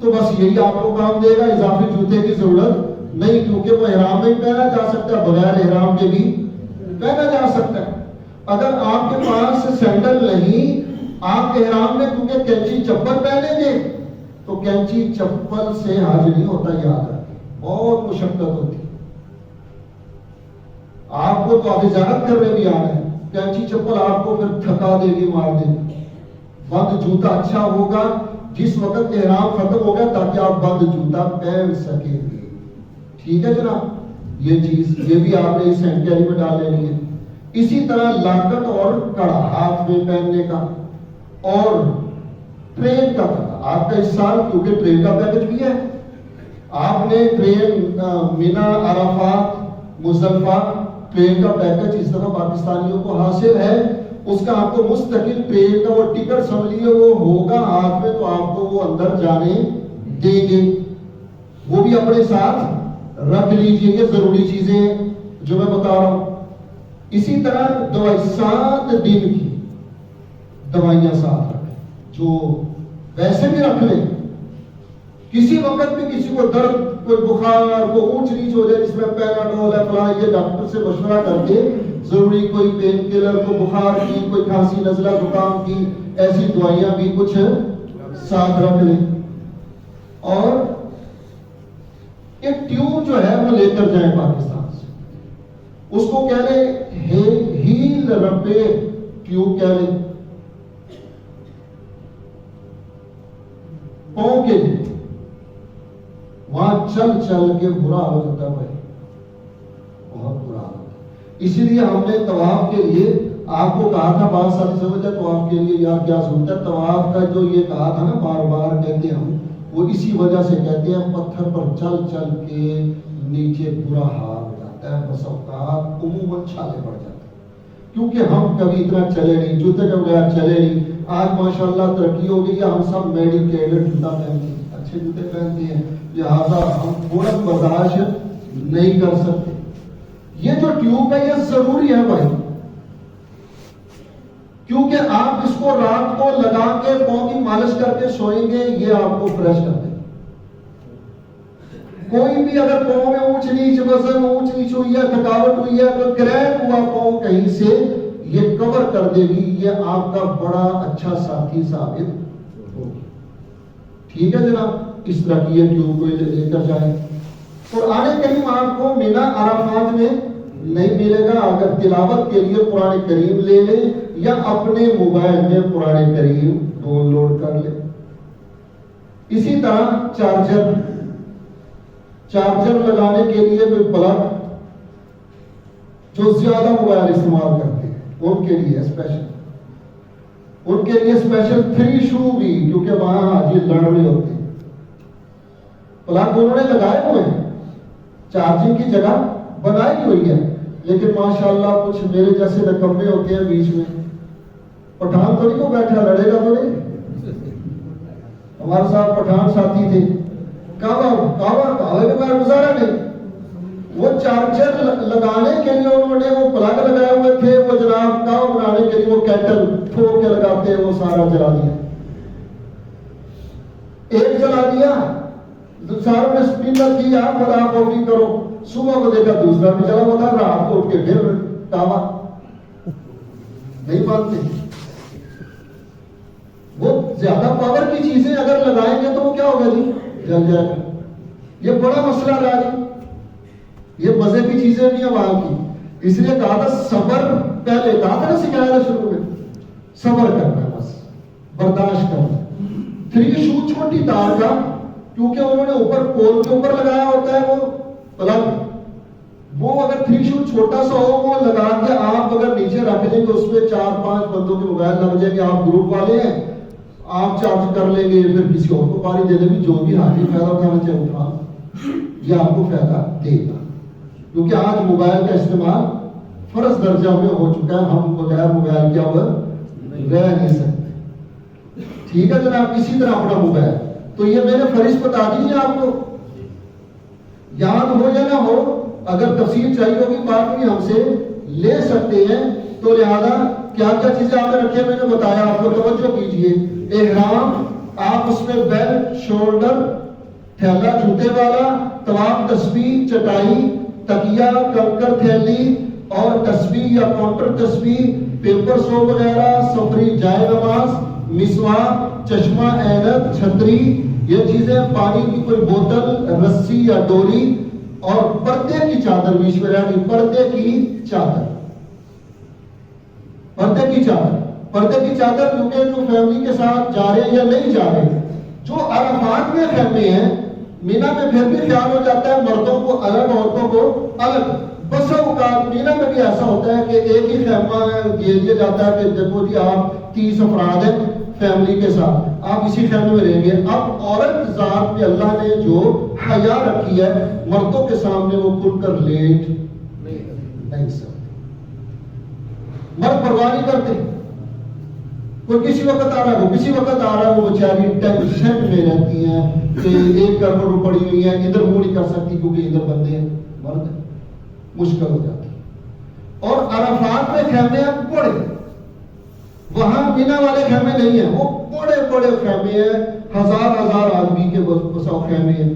تو بس یہی آپ کو کام دے گا، اضافی جوتے کی ضرورت نہیں، کیونکہ وہ احرام میں پہنا جا سکتا ہے، بغیر احرام کے بھی پہنا جا سکتا ہے۔ اگر آپ کے پاس سینڈل نہیں، آپ احرام میں کیونکہ کینچی چپل پہنیں گے تو کینچی چپل سے حج نہیں ہوتا، یاد رکھیں، بہت مشقت ہوتی ہے۔ آپ کو تو زیارت کرنے بھی آ رہے ہیں، کینچی چپل آپ کو پھر تھکا دے گی، مار دے گی۔ بند جوتا اچھا ہوگا جس وقت احرام ختم ہوگا، تاکہ آپ بند جوتا پہن سکیں گے۔ ٹھیک ہے جناب، یہ چیز یہ بھی آپ نے اس ہینڈ کیری میں ڈال لینی ہے۔ اسی طرح لاکٹ اور کڑا ہاتھ میں پہننے کا، اور ٹرین کا کڑا آپ کا اس سال کیونکہ ٹرین کا پیکج بھی ہے، آپ نے ٹرین مینا عرفات مزدلفہ ٹرین کا پیکج اس طرح پاکستانیوں کو حاصل ہے، اس کا آپ کو مستقل ٹرین کا وہ ٹکٹ سمجھیے وہ ہوگا ہاتھ میں، تو آپ کو وہ اندر جانے دیں گے، وہ بھی اپنے ساتھ رکھ لیجئے، یہ ضروری چیزیں ہیں جو میں بتا رہا ہوں۔ اسی طرح دوائی 7 دن کی دوائیاں ساتھ رکھیں، جو ویسے بھی رکھ لیں، کسی وقت بھی کسی کو درد، کوئی بخار، کوئی اونچ نیچ ہو جائے جس میں پیناڈول ہے فلاں، یہ ڈاکٹر سے مشورہ کر کے ضروری کوئی پین کلر، کو بخار کی، کوئی کھانسی نزلہ زکام کی ایسی دوائیاں بھی کچھ ساتھ رکھ لیں۔ اور ایک ٹیوب جو ہے وہ لے کر جائیں پاکستان سے، اس کو کہہ لیں ہیل ربے ٹیوب کہہ لیں، پاؤں کے لیے وہاں چل چل کے برا حال ہوتا ہے بھائی، بہت برا حال ہوتا ہے۔ اسی لیے ہم نے طواف کے لیے آپ کو کہا تھا، بات ساری سمجھ ہے طواف کے لیے یار کیا ضرورت ہے، طواف کا جو یہ کہا تھا نا بار بار کہتے ہیں ہم، وہ اسی وجہ سے کہتے ہیں پتھر پر چل چل کے نیچے برا حال ہو جاتا ہے، بس اوقات عموماً چھالے پڑ جاتے ہیں، کیونکہ ہم کبھی اتنا چلے نہیں، جوتے کے بغیر چلے نہیں۔ آج ماشاءاللہ ترقی ہو گئی ہے، ہم سب میڈیکیٹڈ جوتا پہنتے ہیں، اچھے جوتے پہنتے ہیں، لہٰذا ہم تھوڑا برداشت نہیں کر سکتے۔ یہ جو ٹیوب ہے یہ ضروری ہے بھائی، کیونکہ آپ اس کو رات کو لگا کے پاؤں کی مالش کر کے سوئیں گے، یہ آپ کو فریش کر دے گا۔ کوئی بھی اگر پاؤں میں اونچ نیچ، وزن اونچ نیچ ہوئی ہے، تھکاوٹ ہوئی ہے، تو کریک ہوا پاؤں کہیں سے یہ کور کر دے گی، یہ آپ کا بڑا اچھا ساتھی ثابت ہوگی۔ ٹھیک ہے جناب، اس طرح کی یہ ٹیوب کو لے کر جائیں۔ قرآن کریم آپ کو مینا عرفات میں نہیں ملے گا، اگر تلاوت کے لیے قرآن کریم لے لیں یا اپنے موبائل میں قرآن کریم ڈاؤن لوڈ کر لیں۔ اسی طرح چارجر لگانے کے لیے کوئی پلگ، جو زیادہ موبائل استعمال کرتے ہیں ان کے لیے اسپیشل 3 شو بھی، کیونکہ وہاں حاجی لڑ رہے ہوتے ہیں، پلگ انہوں نے لگائے ہوئے ہیں، چارجنگ کی جگہ بنائی ہوئی ہے، لیکن ماشاءاللہ کچھ میرے جیسے نکمے ہوتے ہیں بیچ میں، پٹھان تو نہیں کو بیٹھا لڑے گا تو نہیں، ہمارے ساتھ پٹھان ساتھی تھے، کعوے کے باہر گزارا نہیں، وہ چارجر لگانے کے لیے انہوں نے وہ پلگ لگائے ہوئے تھے، وہ جناب کعوہ بنانے کے لیے وہ کیٹل ٹھوک کے لگاتے ہیں، وہ سارا جلا دیا، ایک جلا دیا، ساروں نے سپینر کیا خدا خوفی کرو، صبح کو دیکھا دوسرا بھی جلا ہوا تھا، رات کو اٹھ کے پھر کعوہ نہیں مانتے۔ وہ زیادہ پاور کی چیزیں اگر لگائیں گے تو وہ کیا ہوگا جی، جل جائے گا، یہ بڑا مسئلہ رہا جی، یہ مزے کی چیزیں نہیں ہیں وہاں کی، اس لیے کہا تھا صبر، پہلے کہا تھا نا سکھایا تھا شروع میں، صبر کرنا، بس برداشت کرنا۔ 3 شو چھوٹی تار کا، کیونکہ انہوں نے اوپر پول کے اوپر لگایا ہوتا ہے وہ پلگ، وہ اگر 3 شو چھوٹا سا ہو وہ لگا کے آپ اگر نیچے رکھ لیں تو اس پہ 4-5 بندوں کے موبائل لگ جائیں گے، آپ گروپ والے ہیں، آپ چارج کر لیں گے، پھر کسی اور کو پاری دے دیں گے، جو بھی حاجی فائدہ اٹھانا چاہے اٹھا، یہ آپ کو فائدہ دے گا، کیونکہ آج موبائل کا استعمال فرض درجہ میں ہو چکا ہے، ہم بغیر موبائل کے اب رہ نہیں سکتے۔ ٹھیک ہے جناب، اسی طرح اپنا موبائل، تو یہ میں نے فہرست بتا دیجیے، آپ کو یاد ہو یا نہ ہو، اگر تفصیل چاہیے ہوگی بات بھی ہم سے لے سکتے ہیں، تو لہذا کیا کیا چیزیں آپ نے رکھی ہیں میں نے بتایا، آپ کو توجہ کیجیے۔ احرام آپ اس میں بیلٹ شولڈر، تھیلا جوتے والا، طواف تسبیح، چٹائی، تکیہ، کنکر تھیلی اور تسبیح یا کاؤنٹر تسبیح، پیپر سو وغیرہ، سفری جائے نماز، مسواک، چشمہ، عینت، چھتری، یہ چیزیں، پانی کی کوئی بوتل، رسی یا ڈوری، اور پردے کی چادر بیچ میں رہی، پردے کی چادر، پردے کی چادر، پردے کی چادر، کیونکہ جو فیملی کے ساتھ جا رہے ہیں یا نہیں جا رہے، جو عرفات میں خیمے ہیں، مینا میں پھر بھی خیال ہو جاتا ہے مردوں کو الگ عورتوں کو الگ، بس اوقات مینا میں بھی ایسا ہوتا ہے کہ ایک ہی خیمہ دے دیا جاتا ہے کہ دیکھو جی آپ 30 افراد ہیں فیملی کے ساتھ، آپ اسی خیمے میں رہیں گے۔ اب عورت ذات میں اللہ نے جو حیا رکھی ہے، مردوں کے سامنے وہ کھل کر لیٹ نہیں سکتے، مرد پرواہ نہیں کرتے، کوئی کسی وقت آ رہا ہے، وہ کسی وقت آ رہا ہے، وہ بیچاری ٹینشن میں رہتی ہیں کہ ایک گڑبڑ پڑی ہوئی ہے، ادھر منہ نہیں کر سکتی کیونکہ ادھر بندے ہیں، مرد ہیں، مشکل ہو جاتی ہے۔ اور عرفات میں خیمے ہیں بڑے، وہاں مینا والے خیمے نہیں ہیں، وہ بڑے بڑے خیمے ہیں، ہزار ہزار آدمی کے بساؤ خیمے ہیں۔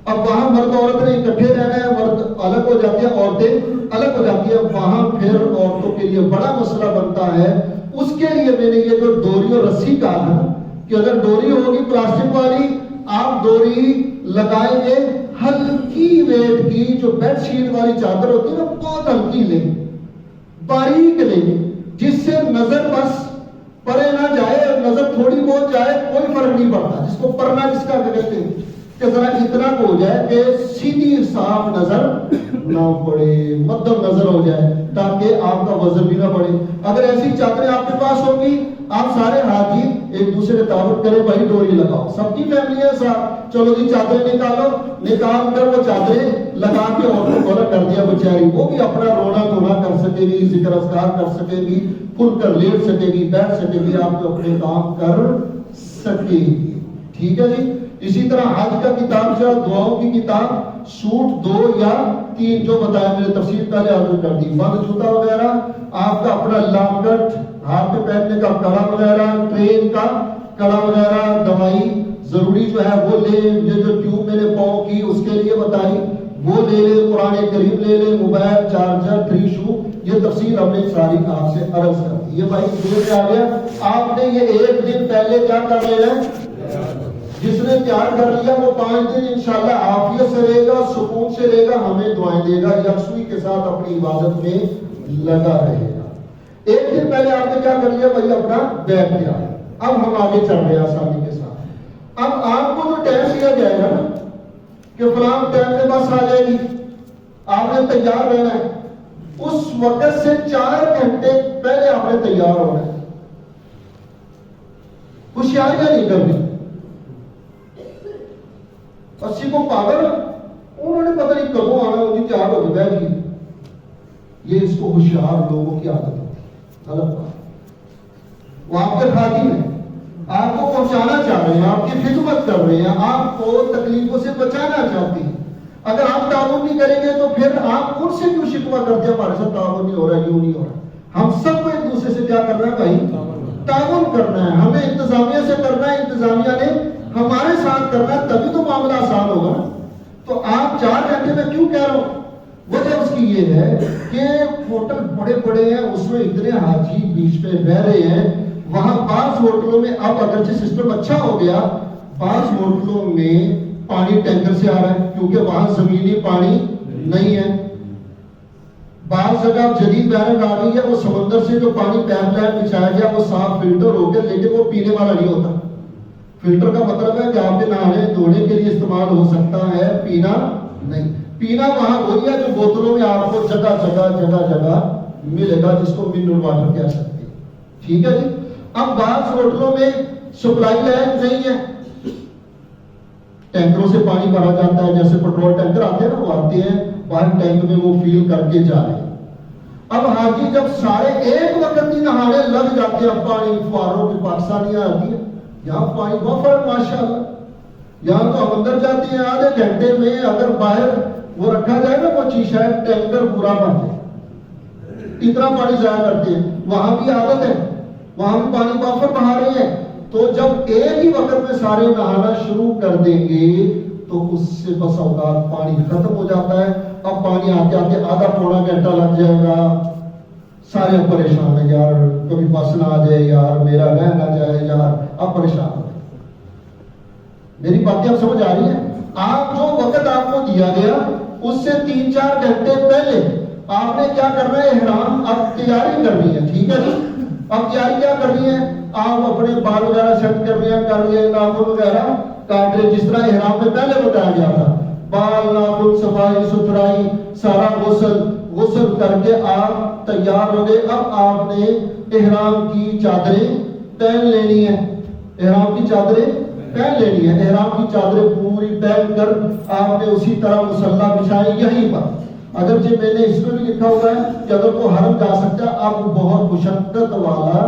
اب وہاں مرد عورت نے اکٹھے رہنا ہے، مرد الگ ہو جاتے ہیں، عورتیں الگ ہو جاتی ہیں، وہاں پھر عورتوں کے لیے بڑا مسئلہ بنتا ہے۔ اس کے لیے میں نے یہ جو ڈوری اور رسی کہا تھا کہ اگر ڈوری ہوگی پلاسٹک والی، آپ ڈوری لگائیں گے ہلکی ویٹ کی، جو بیڈ شیٹ والی چادر ہوتی ہے نا بہت ہلکی لیں، باریک لیں، جس سے نظر بس پرے نہ جائے، نظر تھوڑی بہت جائے کوئی فرق نہیں پڑتا، جس کو پرنا جس کا کہتے ہیں کہ ذرا اتنا ہو جائے کہ سیدھی صاف نظر نہ پڑے، مدم نظر ہو جائے، تاکہ آپ کا وزن بھی نہ بڑھے۔ اگر ایسی چادریں آپ کے پاس ہوگی، آپ سارے حاجی ایک دوسرے سے تعارف کریں، بھائی ڈوری لگاؤ، سب کی فیملی ہے ساتھ، چلو جی چادریں نکالو، نکال کر وہ چادریں لگا کے عورتوں کو کر دیا بیچاری، وہ بھی اپنا رونا دھونا کر سکے گی، ذکر اذکار کر سکے گی، کھل کر لیٹ سکے گی، بیٹھ سکے گی، آپ کو اپنے کام کر سکے گی۔ ٹھیک ہے جی۔ اسی طرح حج کا کتاب جو دعاؤں کی کتاب، سوٹ 2 یا 3 جو بتایا میں نے تفصیل پہلے حاضر کر دی، بند جوتا وغیرہ، آپ کا اپنا لاکٹ، ہاتھ پہ پہننے کا کڑا وغیرہ، ٹرین کا کڑا وغیرہ، دوائی ضروری جو ہے وہ لے، یہ جو ٹیوب میں نے پاؤں کی اس کے لیے بتائی وہ لے لے، قرآن کریم لے لے، موبائل چارجر، 3 شو، یہ تفصیل ہم نے ساری آپ سے عرض کر دی۔ یہ بھائی دور سے آ گیا، آپ نے یہ ایک دن پہلے کیا کر لینا ہے، جس نے تیار کر لیا وہ 5 دن انشاءاللہ عافیت سے رہے گا، سکون سے رہے گا، ہمیں دعائیں دے گا، یکسوئی کے ساتھ اپنی عبادت میں لگا رہے گا۔ ایک دن پہلے آپ نے کیا کر لیا بھائی، اپنا بیگ تیار۔ اب ہم آگے چل رہے ہیں آسانی کے ساتھ۔ اب آپ کو جو ٹائم دیا جائے گا نا کہ فلاں ٹائم میں بس آ جائے گی، آپ نے تیار رہنا ہے، اس وقت سے 4 گھنٹے پہلے آپ نے تیار ہونا ہے، ہوشیاریاں نہیں کرنی۔ اسی کو پاگل انہوں نے پتہ نہیں کبوں آنا، ان کی تیار ہو کے بیٹھ گئی، یہ اس کو ہوشیار لوگوں کی عادت ہوتی ہے، غلط بات۔ وہ آپ کے خادم ہیں، آپ کو پہنچانا چاہ رہے ہیں، آپ کی خدمت کر رہے ہیں، آپ کو تکلیفوں سے بچانا چاہتے ہیں۔ اگر آپ تعاون نہیں کریں گے تو پھر آپ ان سے کیوں شکوہ کرتے ہیں ہمارے ساتھ تعاون نہیں ہو رہا، یوں نہیں ہو رہا۔ ہم سب کو ایک دوسرے سے کیا کرنا ہے بھائی، تعاون کرنا ہے، ہمیں انتظامیہ سے کرنا ہے، انتظامیہ نے ہمارے ساتھ کرنا ہے، تبھی تو معاملہ آسان ہوگا۔ تو آپ 4 گھنٹے میں کیوں کہہ رہا ہوں، وجہ اس کی یہ ہے کہ ہوٹل بڑے بڑے ہیں، اس میں اتنے حاجی بیچ میں رہ رہے ہیں، وہاں بعض ہوٹلوں میں اب اگرچہ سسٹم اچھا ہو گیا، بعض ہوٹلوں میں پانی ٹینکر سے آ رہا ہے کیونکہ وہاں زمینی پانی نہیں ہے۔ بعض جگہ جدید بیرنگ آ گئی ہے، وہ سمندر سے جو پانی پائپ لائن بچھایا گیا وہ صاف فلٹر ہو گیا، لیکن وہ پینے والا نہیں ہوتا۔ فلٹر کا مطلب ہے کہ آپ کے نہانے دھونے کے لیے استعمال ہو سکتا ہے، پینا نہیں۔ پینا وہاں وہی ہے جو بوتلوں میں آپ کو جگہ جگہ جگہ جگہ ملے گا، جس کو منرل واٹر کہہ سکتے ہیں۔ ٹھیک ہے جی۔ اب بعض ہوٹلوں میں سپلائی لائن نہیں ہے، ٹینکروں سے پانی بھرا جاتا ہے، جیسے پیٹرول ٹینکر آتے ہیں نا، وہ آتے ہیں باہر ٹینک میں وہ فیل کر کے جا رہے ہیں۔ اب حاجی جب سارے ایک وقت ہی نہانے لگ جاتے ہیں، پانی فواروں کی پاکستانیاں آتی ہیں، یہاں پانی بہت فرق ماشاءاللہ، یہاں تو ہم اندر جاتے ہیں آدھے گھنٹے میں، اگر باہر وہ رکھا جائے نا وہ چیز شاید ٹینکر پورا بھر جائے، اتنا پانی ضائع کرتے ہیں۔ وہاں بھی عادت ہے، وہاں بھی پانی بافر بہا رہے ہیں، تو جب ایک ہی وقت میں سارے نہانا شروع کر دیں گے تو اس سے بس اوقات پانی ختم ہو جاتا ہے. اب پانی آتے آتے آدھا پونا گھنٹہ لگ جائے گا. سارے پریشان ہیں یار, کبھی بس نہ آ جائے یار, میرا رہ نہ جائے یار, اب پریشان ہو. میری باتیں اب سمجھ آ رہی ہیں؟ آپ جو وقت آپ کو دیا گیا اس سے 3-4 گھنٹے پہلے آپ نے کیا کرنا ہے؟ احرام اب تیاری کرنی ہے. ٹھیک ہے جی, اب تیاری کیا کرنی ہے؟ آپ اپنے بال وغیرہ سیٹ کر لیے, ناخن وغیرہ کاٹ لے, جس طرح احرام میں پہلے بتایا گیا تھا. بال ناخن صفائی ستھرائی سارا غسل کر کے آپ تیار ہو گئے. اب آپ نے احرام کی چادریں پہن لینی ہے. احرام کی چادریں پہن لینی ہے. احرام کی چادریں پوری پہن کر آپ نے اسی طرح مصلی بچھائی یہیں پر. اگرچہ میں نے اس میں بھی لکھا ہوا ہے کہ اگر تو حرم جا سکتا ہے, اب بہت مشقت والا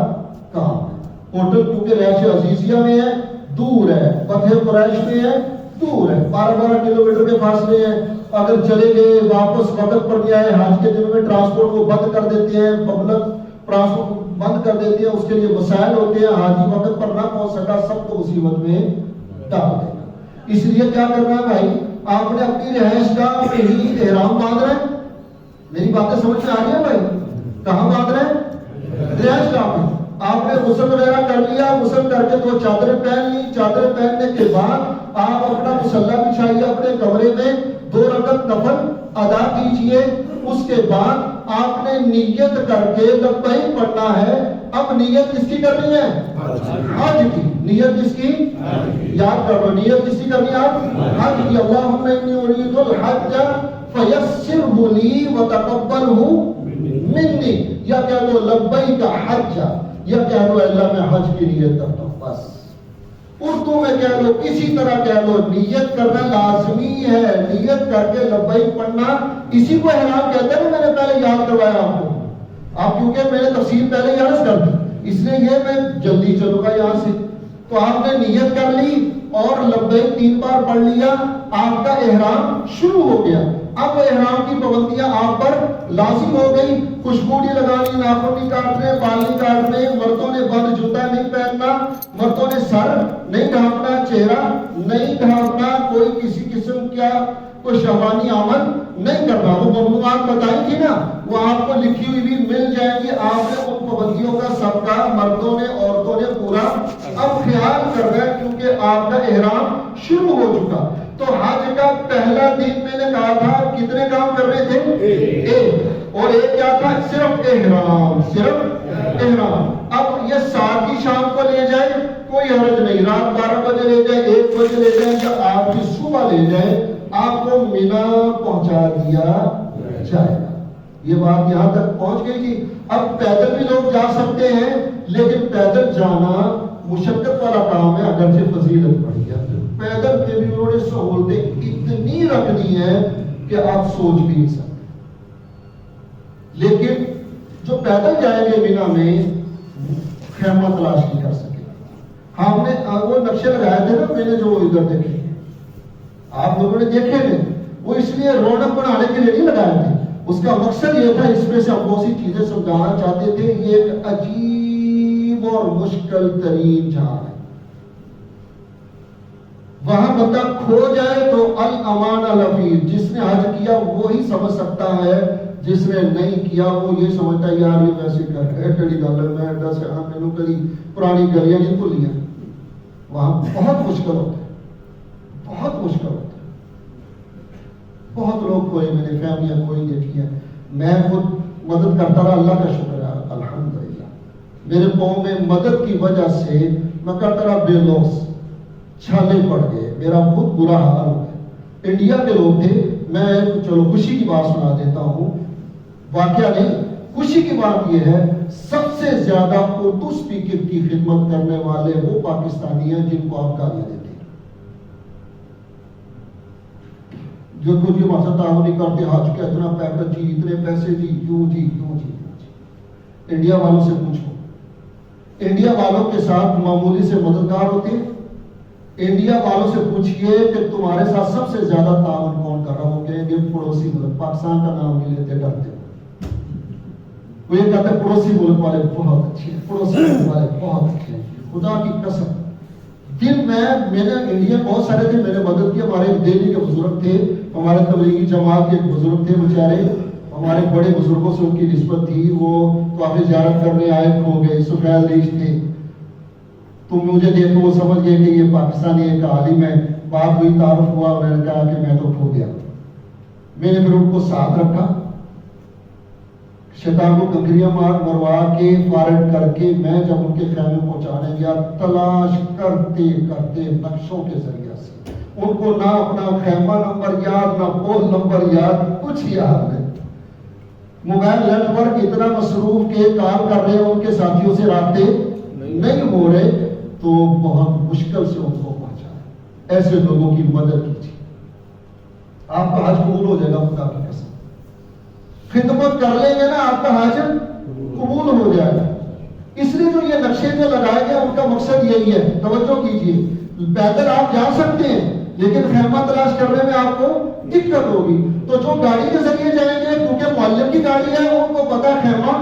کام ہے. ہوٹل کیونکہ رہائش عزیزیہ میں ہے, دور ہے, فتح قریش میں ہے, دور ہے, 12 کلومیٹر کے فاصلے ہیں. اگر چلے گئے واپس وقت پر نہیں آئے, حج کے دنوں میں ٹرانسپورٹ کو بند کر دیتے ہیں, پبلک ٹرانسپورٹ بند کر دیتے ہیں, اس کے لیے مسائل ہوتے ہیں. حاجی وقت پر نہ پہنچ سکا, سب کو مصیبت میں ڈال دے گا. اس لیے کیا کرنا ہے بھائی, آپ نے اپنی رہائش گاہ میں ہی احرام باندھ رہے ہیں. میری باتیں سمجھ میں آ رہی ہے بھائی؟ کہاں باندھ رہے ہیں؟ رہائش گاہ میں. آپ نے غسل وغیرہ کر لیا, غسل کر کے 2 چادریں پہن لی. چادریں پہننے کے بعد آپ اپنا مصلی بچھائیے اپنے کمرے میں, 2 رکعت نفل ادا کیجئے. اس کے بعد آپ نے نیت کر کے لبیک پڑھنا ہے. اب نیت کس کی کرنی ہے؟ حج کی. نیت کس کی؟ یاد کر لو, نیت کس کی کرنی ہے آپ؟ حج کی. اللہم انی ارید الحج فیسرہ لی وتقبلہ منی. یا کہہ دو لبیک حج, یا کہہ دو اللہ میں حج کی نیت کرتا ہوں. بس اردو میں کہہ دو, کسی طرح کہہ دو, نیت کرنا لازمی ہے. نیت کر کے لبیک پڑھنا, اسی کو احرام کہتے ہیں. میں نے پہلے یاد کروایا آپ کو, آپ کیونکہ میں نے تفصیل پہلے ہی عرض کر دی, اس لیے یہ میں جلدی چلوں گا یہاں سے. تو آپ نے نیت کر لی اور لبیک 3 بار پڑھ لیا, آپ کا احرام شروع ہو گیا. اب احرام کی پابندیاں آپ پر لازم ہو گئی. خوشبو نہیں لگانی, ناخن نہیں کاٹنے, بال نہیں کاٹنے, مردوں نے بند جوتا نہیں پہننا, مردوں نے سر نہیں ڈھانپنا, چہرہ نہیں ڈھانپنا, کوئی کسی قسم کیا کوئی شہوانی عمل نہیں کرنا. وہ ممنوعات بتائی تھی نا, وہ آپ کو لکھی ہوئی بھی مل جائے گی. آپ نے ان پابندیوں کا سب کا مردوں نے عورتوں نے پورا اب خیال کرنا ہے, کیونکہ آپ کا احرام شروع ہو چکا. تو حج کا پہلا دن میں نے کہا تھا کتنے کام کرنے تھے؟ ایک. اور ایک کیا تھا؟ صرف احرام, صرف احرام. اب یہ 7 کی شام کو لے جائے کوئی حرج نہیں, رات 12 بجے لے جائے, 1 بجے لے جائے, یا آپ کی صبح لے جائے, آپ کو مینا پہنچا دیا جائے گا. یہ بات یہاں تک پہنچ گئی تھی. اب پیدل بھی لوگ جا سکتے ہیں, لیکن پیدل جانا مشقت والا کام ہے, اگرچہ فضیلت بڑی ہے. پیدل کے بھی انہوں نے سہولتیں اتنی رکھنی ہے کہ آپ سوچ بھی نہیں سکتے. لیکن جو پیدل جائیں گے مینا میں, خیمہ تلاش نہیں کر سکے. ہم نے وہ نقشے لگائے تھے نا, میں نے جو ادھر دیکھے, آپ لوگوں نے دیکھے نہیں, وہ اس لیے رونق بنانے کے لیے نہیں لگائے تھے. اس کا مقصد یہ تھا, اس میں سے ہم بہت سی چیزیں سمجھانا چاہتے تھے. یہ ایک عجیب اور مشکل ترین جہاں ہے. وہاں بندہ کھو جائے تو الامان الحفیظ. جس نے حج کیا وہی سمجھ سکتا ہے, جس نے نہیں کیا وہ یہ سمجھتا ہے یار یہ ویسے کر رہے کڑی گل میں دس مینوں کبھی پرانی گلیاں نہیں بھولیاں. وہاں بہت مشکل ہوتا ہے, بہت مشکل ہوتا ہے. بہت لوگ کھوئے, میں نے فیملیاں کھوئی دیکھی ہیں. میں خود مدد کرتا رہا, اللہ کا شکر ہے الحمدللہ. میرے قوم میں مدد کی وجہ سے میں کرتا رہا, بے لوس چھالے پڑ گئے, میرا بہت برا حال ہو گیا. انڈیا کے لوگ تھے. میں چلو خوشی کی بات سنا دیتا ہوں, واقعہ نہیں, خوشی کی بات یہ ہے سب سے زیادہ اردو اسپیکر کی خدمت کرنے والے وہ پاکستانی ہیں جن کو آپ گالیاں دیتے ہیں. جو کچھ بھی مقصد تعاون نہیں کرتے, حج کا اتنا پیکج جی, اتنے پیسے جی, کیوں جی کیوں جی. انڈیا والوں سے پوچھو, انڈیا والوں کے ساتھ معمولی سے مددگار ہوتے. انڈیا والوں سے پوچھئے کہ تمہارے ساتھ سب سے زیادہ تعاون کون کر رہا, وہ کہیں گے پڑوسی ملک. پاکستان کا نام نہیں لیتے, ڈرتے. وہ یہ کہتے ہیں پڑوسی ملک والے بہت اچھے ہیں, پڑوسی ملک والے بہت اچھے ہیں. خدا کی قسم میں نے انڈیا بہت سارے تھے، میں نے مدد کی. ہمارے دہلی کے بزرگ تھے، ہمارے تبلیغی جماعت کے بزرگ تھے بیچارے، ہمارے بڑے بزرگوں سے ان کی نسبت تھی، وہ کافی زیارت کرنے آئے ہو گئے، سفید ریش تھے. تو مجھے دیکھو وہ سمجھ گئے کہ یہ پاکستانی ایک عالم ہے. بات ہوئی، تعارف ہوا، میں نے کہا کہ میں تو کھو گیا. میں نے پھر ان کو ساتھ رکھا، شیطان کو کنکریاں مروا کے فارغ کر کے میں جب ان کے خیمے پہنچانے گیا، تلاش کرتے کرتے نقشوں کے ذریعے سے ان کو نہ اپنا خیمہ نمبر یاد، نہ پول نمبر یاد، کچھ یاد نہیں. موبائل نیٹ ورک اتنا مصروف کے کام کر رہے ہیں، ان کے ساتھیوں سے رابطے نہیں ہو رہے، تو بہت مشکل سے ان کو پہنچا. ایسے لوگوں کی مدد کیجیے، آپ کا حج قبول ہو جائے گا. خدا کی قسم خدمت کر لیں گے نا، آپ کا حج قبول ہو جائے گا. اس لیے جو یہ نقشے جو لگائے گئے ان کا مقصد یہی ہے. توجہ کیجیے، پیدل آپ جا سکتے ہیں لیکن خیمہ تلاش کرنے میں آپ کو دقت ہوگی. تو جو گاڑی کے ذریعے جائیں گے، کیونکہ معلم کی گاڑی ہے، ان کو پتا خیمہ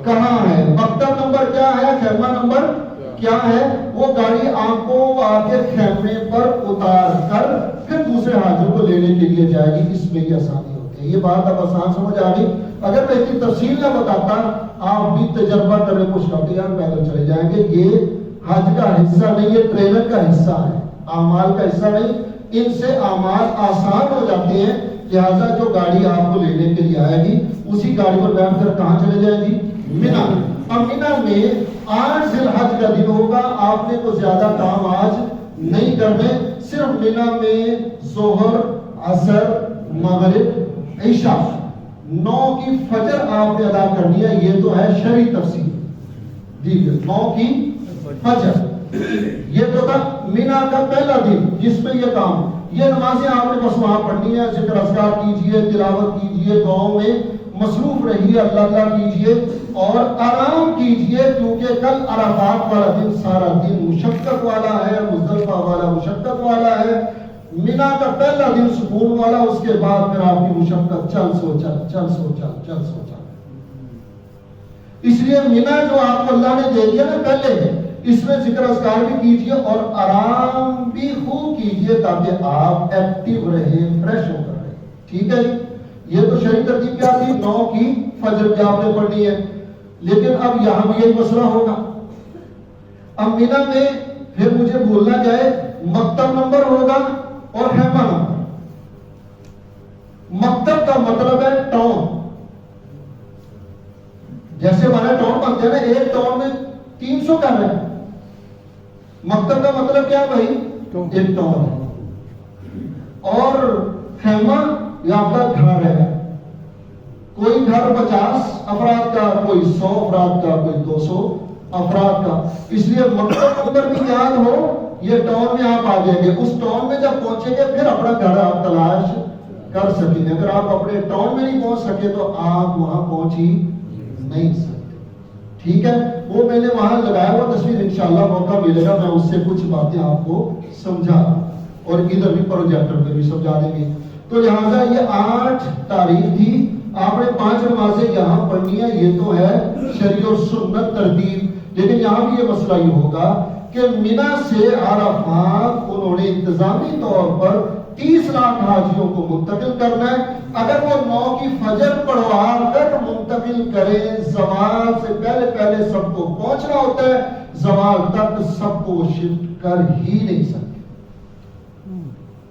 کہاں ہے، مکتب نمبر کیا ہے، خیمہ نمبر کیا ہے. وہ گاڑی آپ کو آپ کے خیمے پر اتار کر پھر دوسرے حاجوں کو لینے کے لیے جائے گی. اس میں یہ آسانی ہوتی ہے. یہ بات اب آسان سمجھ آ گئی. اگر میں اتنی تفصیل نہ بتاتا، آپ بھی تجربہ کرنے کو کرتے یار پیدل چلے جائیں گے. یہ حج کا حصہ نہیں، یہ ٹرینر کا حصہ ہے، اعمال کا حصہ نہیں. ان سے اعمال آسان ہو جاتے ہیں. لہٰذا جو گاڑی آپ کو لینے کے لیے آئے گی، اسی گاڑی پر بیٹھ کر کہاں چلے جائے گی؟ مینا. اب مینا میں 8 ذی الحج کا دن ہوگا. آپ نے کو زیادہ کام آج نہیں کرنے، صرف مینا میں ظہر، عصر، مغرب، عشاء، 9 کی فجر آپ نے ادا کرنی ہے. یہ تو ہے شرعی تفصیل. ٹھیک ہے، 9 کی فجر یہ تو تھا مینا کا پہلا دن جس میں یہ کام. یہ نمازیں آپ نے بس وہاں پڑھنی ہے. ذکر اذکار کیجئے، تلاوت کیجئے، دعاؤں میں مصروف رہیے، اللہ اللہ کیجئے اور آرام کیجئے. کیونکہ کل عرفات والا دن سارا دن مشقت والا ہے، مزدلفہ والا مشقت والا ہے، مینا کا پہلا دن سکون والا. اس کے بعد پھر آپ کی مشقت چل سو چل. اس لیے مینا جو آپ کو اللہ نے دے دیا نا پہلے، اس میں ذکر اذکار بھی کیجئے اور آرام بھی خوب کیجئے تاکہ آپ ایکٹیو رہیں، فریش ہو کر رہیں. ٹھیک ہے جی. یہ تو شرعی ترتیب کیا تھی؟ 9 کی فجر کی آپ نے پڑھنی ہے. لیکن اب یہاں بھی یہی مسئلہ ہوگا. اب مینا میں پھر مجھے بولنا جائے مکتب نمبر ہوگا اور خیمہ نمبر. مکتب کا مطلب ہے ٹاؤن. جیسے ہمارا ٹاؤن بنتے ہیں نا، ایک ٹاؤن میں 300 گھر ہے. مکتب کا مطلب کیا بھائی؟ ایک ٹاؤن ہے. اور خیمہ یا آپ کا گھر ہے. کوئی گھر 50 افراد کا، کوئی 100 افراد کا، کوئی 200 افراد کا. اس لیے مکتب نمبر بھی یاد ہو. یہ ٹاؤن میں آپ آ جائیں گے. اس ٹاؤن میں جب پہنچیں گے پھر اپنا گھر آپ تلاش کر سکیں گے. اگر آپ اپنے ٹاؤن میں نہیں پہنچ سکے تو آپ وہاں پہنچ ہی نہیں سکتے. ٹھیک ہے. وہ میں نے وہاں لگایا ہوا تصویر، انشاءاللہ موقع ملے گا میں اس سے کچھ باتیں آپ کو سمجھا اور ادھر بھی پروجیکٹر پہ بھی سمجھا دیں گے. تو لہٰذا یہ 8 تاریخ تھی. آپ نے 5 نمازیں یہاں پڑھنی ہے. یہ تو ہے شریع اور سنت ترتیب. لیکن یہاں بھی یہ مسئلہ یہ ہوگا کہ مینا سے عرفات انہوں نے انتظامی طور پر 30 لاکھ حاجیوں کو منتقل کرنا ہے. اگر وہ 9 کی فجر پڑھوا کر منتقل کریں، زوال سے پہلے سب کو پہنچنا ہوتا ہے. زوال تک سب کو شفٹ کر ہی نہیں سکتے.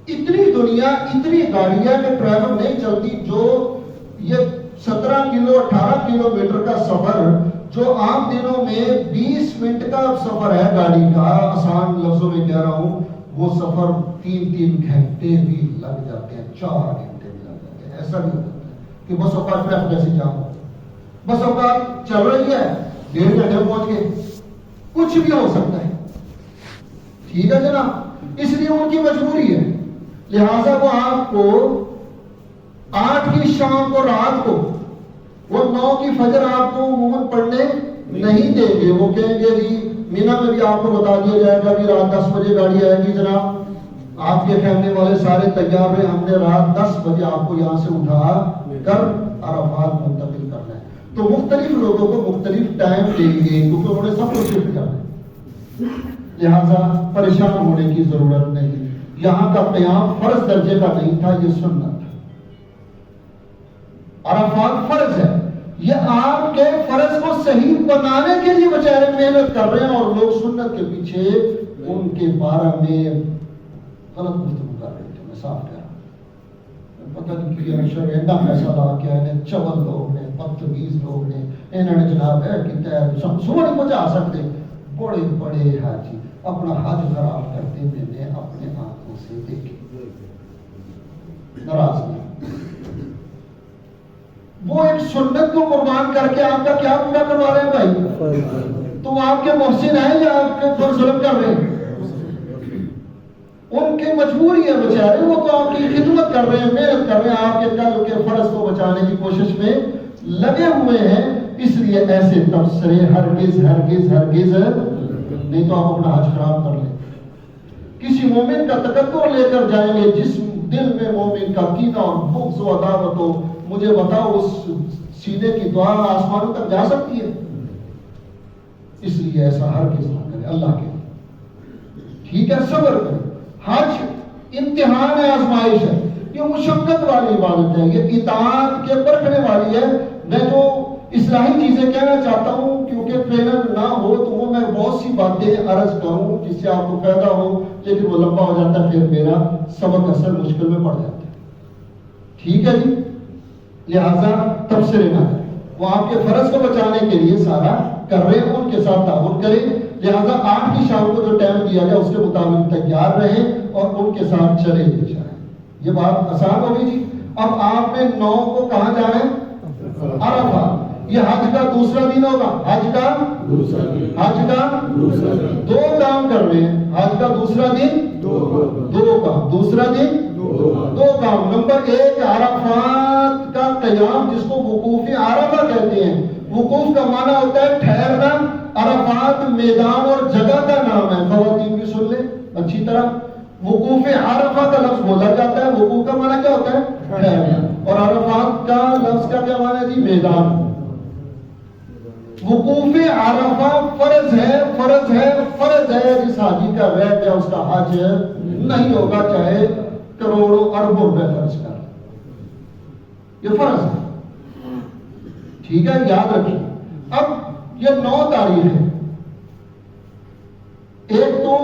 اتنی دنیا، اتنی گاڑیاں کہ ٹریول نہیں چلتی. جو یہ 17 کلو 18 کلومیٹر کا سفر جو عام دنوں میں 20 منٹ کا سفر ہے گاڑی کا، آسان لفظوں میں کہہ رہا ہوں، وہ سفر 3 گھنٹے بھی لگ جاتے ہیں، 4 گھنٹے بھی لگ جاتے ہیں. ایسا بھی ہوتا ہے کہ بس اوقات ٹریفک جیسے جام ہو، بس اوقات چل رہی ہے 1.5 گھنٹے پہنچ گئے. کچھ بھی ہو سکتا ہے. ٹھیک ہے جناب. اس لیے ان کی مجبوری ہے. لہٰذا وہ آپ کو 8 کی شام کو، رات کو، وہ 9 کی فجر آپ کو عموماً پڑھنے نہیں دیں گے. وہ کہیں گے جی مینا میں بھی آپ کو بتا دیا جائے گا کہ رات 10 بجے گاڑی آئے گی جناب، آپ کے خیمے والے سارے تیار ہیں، ہم نے رات 10 بجے آپ کو یہاں سے اٹھا کر عرفات منتقل کرنا ہے. تو مختلف لوگوں کو مختلف ٹائم دیں گے کیونکہ انہوں نے سب کو شفٹ کرنا ہے. لہذا پریشان ہونے کی ضرورت نہیں. یہاں کا قیام فرض درجے کا نہیں تھا، یہ سنت تھا. عرفات فرض ہے. یہ آپ کے فرض کو صحیح بنانے کے لیے بیچارے محنت کر رہے ہیں اور لوگ سنت کے پیچھے ان کے بارے میں غلط گفتگو کر رہے تھے. میں صاف کہہ رہا ہوں، پتہ نہیں کہ شرمندہ فیصلہ لا کے آئے نے، چول لوگ نے، بدتمیز لوگ نے، انہوں نے جناب ہے کہ سمجھ نہیں پہنچا سکتے. بڑے بڑے حاجی اپنا حج خراب کرتے میں نے اپنے آنکھوں سے دیکھے. ناراض نہیں. وہ ایک سنت کو قربان کر کے آپ کا کیا پورا کروا رہے ہیں بھائی؟ تو آپ کے محسن ہیں یا آپ کے پر ظلم کر رہے ہیں؟ ان کی مجبوری ہے بیچارے، وہ تو آپ کی خدمت کر رہے ہیں، محنت کر رہے ہیں، آپ کے کل کے فرض کو بچانے کی کوشش میں لگے ہوئے ہیں. اس لیے ایسے تبصرے ہرگز ہرگز ہرگز نہیں تو آپ اپنا حج خراب کر لیں. کسی مومن کا تقدر لے کر جائیں گے جس دل میں مومن کا کینہ اور بغض و عداوت ہو، مجھے بتاؤ اس سینے کی دعا آسمانوں تک جا سکتی ہے؟ اس لیے ایسا ہرگز نہ کرے اللہ کے. ٹھیک ہے، صبر کریں. حج امتحان ہے، آزمائش ہے. یہ مشقت والی عبادت ہے، یہ اطاعت کے پرکھنے والی ہے. میں جو اصلاحی چیزیں کہنا چاہتا ہوں کیونکہ ٹرینر نہ ہو تو وہ میں بہت سی باتیں عرض کروں جس سے آپ کو فائدہ ہو، لیکن وہ لمبا ہو جاتا ہے، پھر میرا سبق اصل مشکل میں پڑ جاتا ہے. ٹھیک ہے جی، لہذا تبصرے نہ کریں. وہ آپ کے فرض کو بچانے کے لیے سارا کر رہے ہیں، ان کے ساتھ تعاون کریں. لہذا 8 کی شام کو جو ٹائم دیا گیا اس کے مطابق تیار رہیں اور ان کے ساتھ چلے بھی جائیں. یہ بات آسان ہوگی جی. اب آپ نے 9 کو کہاں جانا ہے؟ عرفہ. یہ حج کا دوسرا دن ہوگا. حج کا دو کام کر رہے ہیں. حج کا دوسرا دن دو کام، دوسرا دن دو کام. نمبر 1 عرفات کا قیام، جس کو وقوف عرفہ کہتے ہیں. وقوف کا معنی ہوتا ہے ٹھہرنا. عرفات میدان اور جگہ کا نام ہے. خواتین بھی سن لیں اچھی طرح. وقوف عرفہ کا لفظ بولا جاتا ہے. وقوف کا معنی کیا ہوتا ہے؟ ٹھہرنا. اور عرفات کا لفظ کا کیا معنی ہے جی؟ میدان. وقوف عرفہ فرض ہے، فرض ہے، فرض ہے. جس حاجی کا رہ گیا اس کا حج نہیں ہوگا، چاہے کروڑوں اربوں روپے خرچ کر. یہ فرض ہے. ٹھیک ہے، یاد رکھیے. اب یہ 9 تاریخ ہے. ایک تو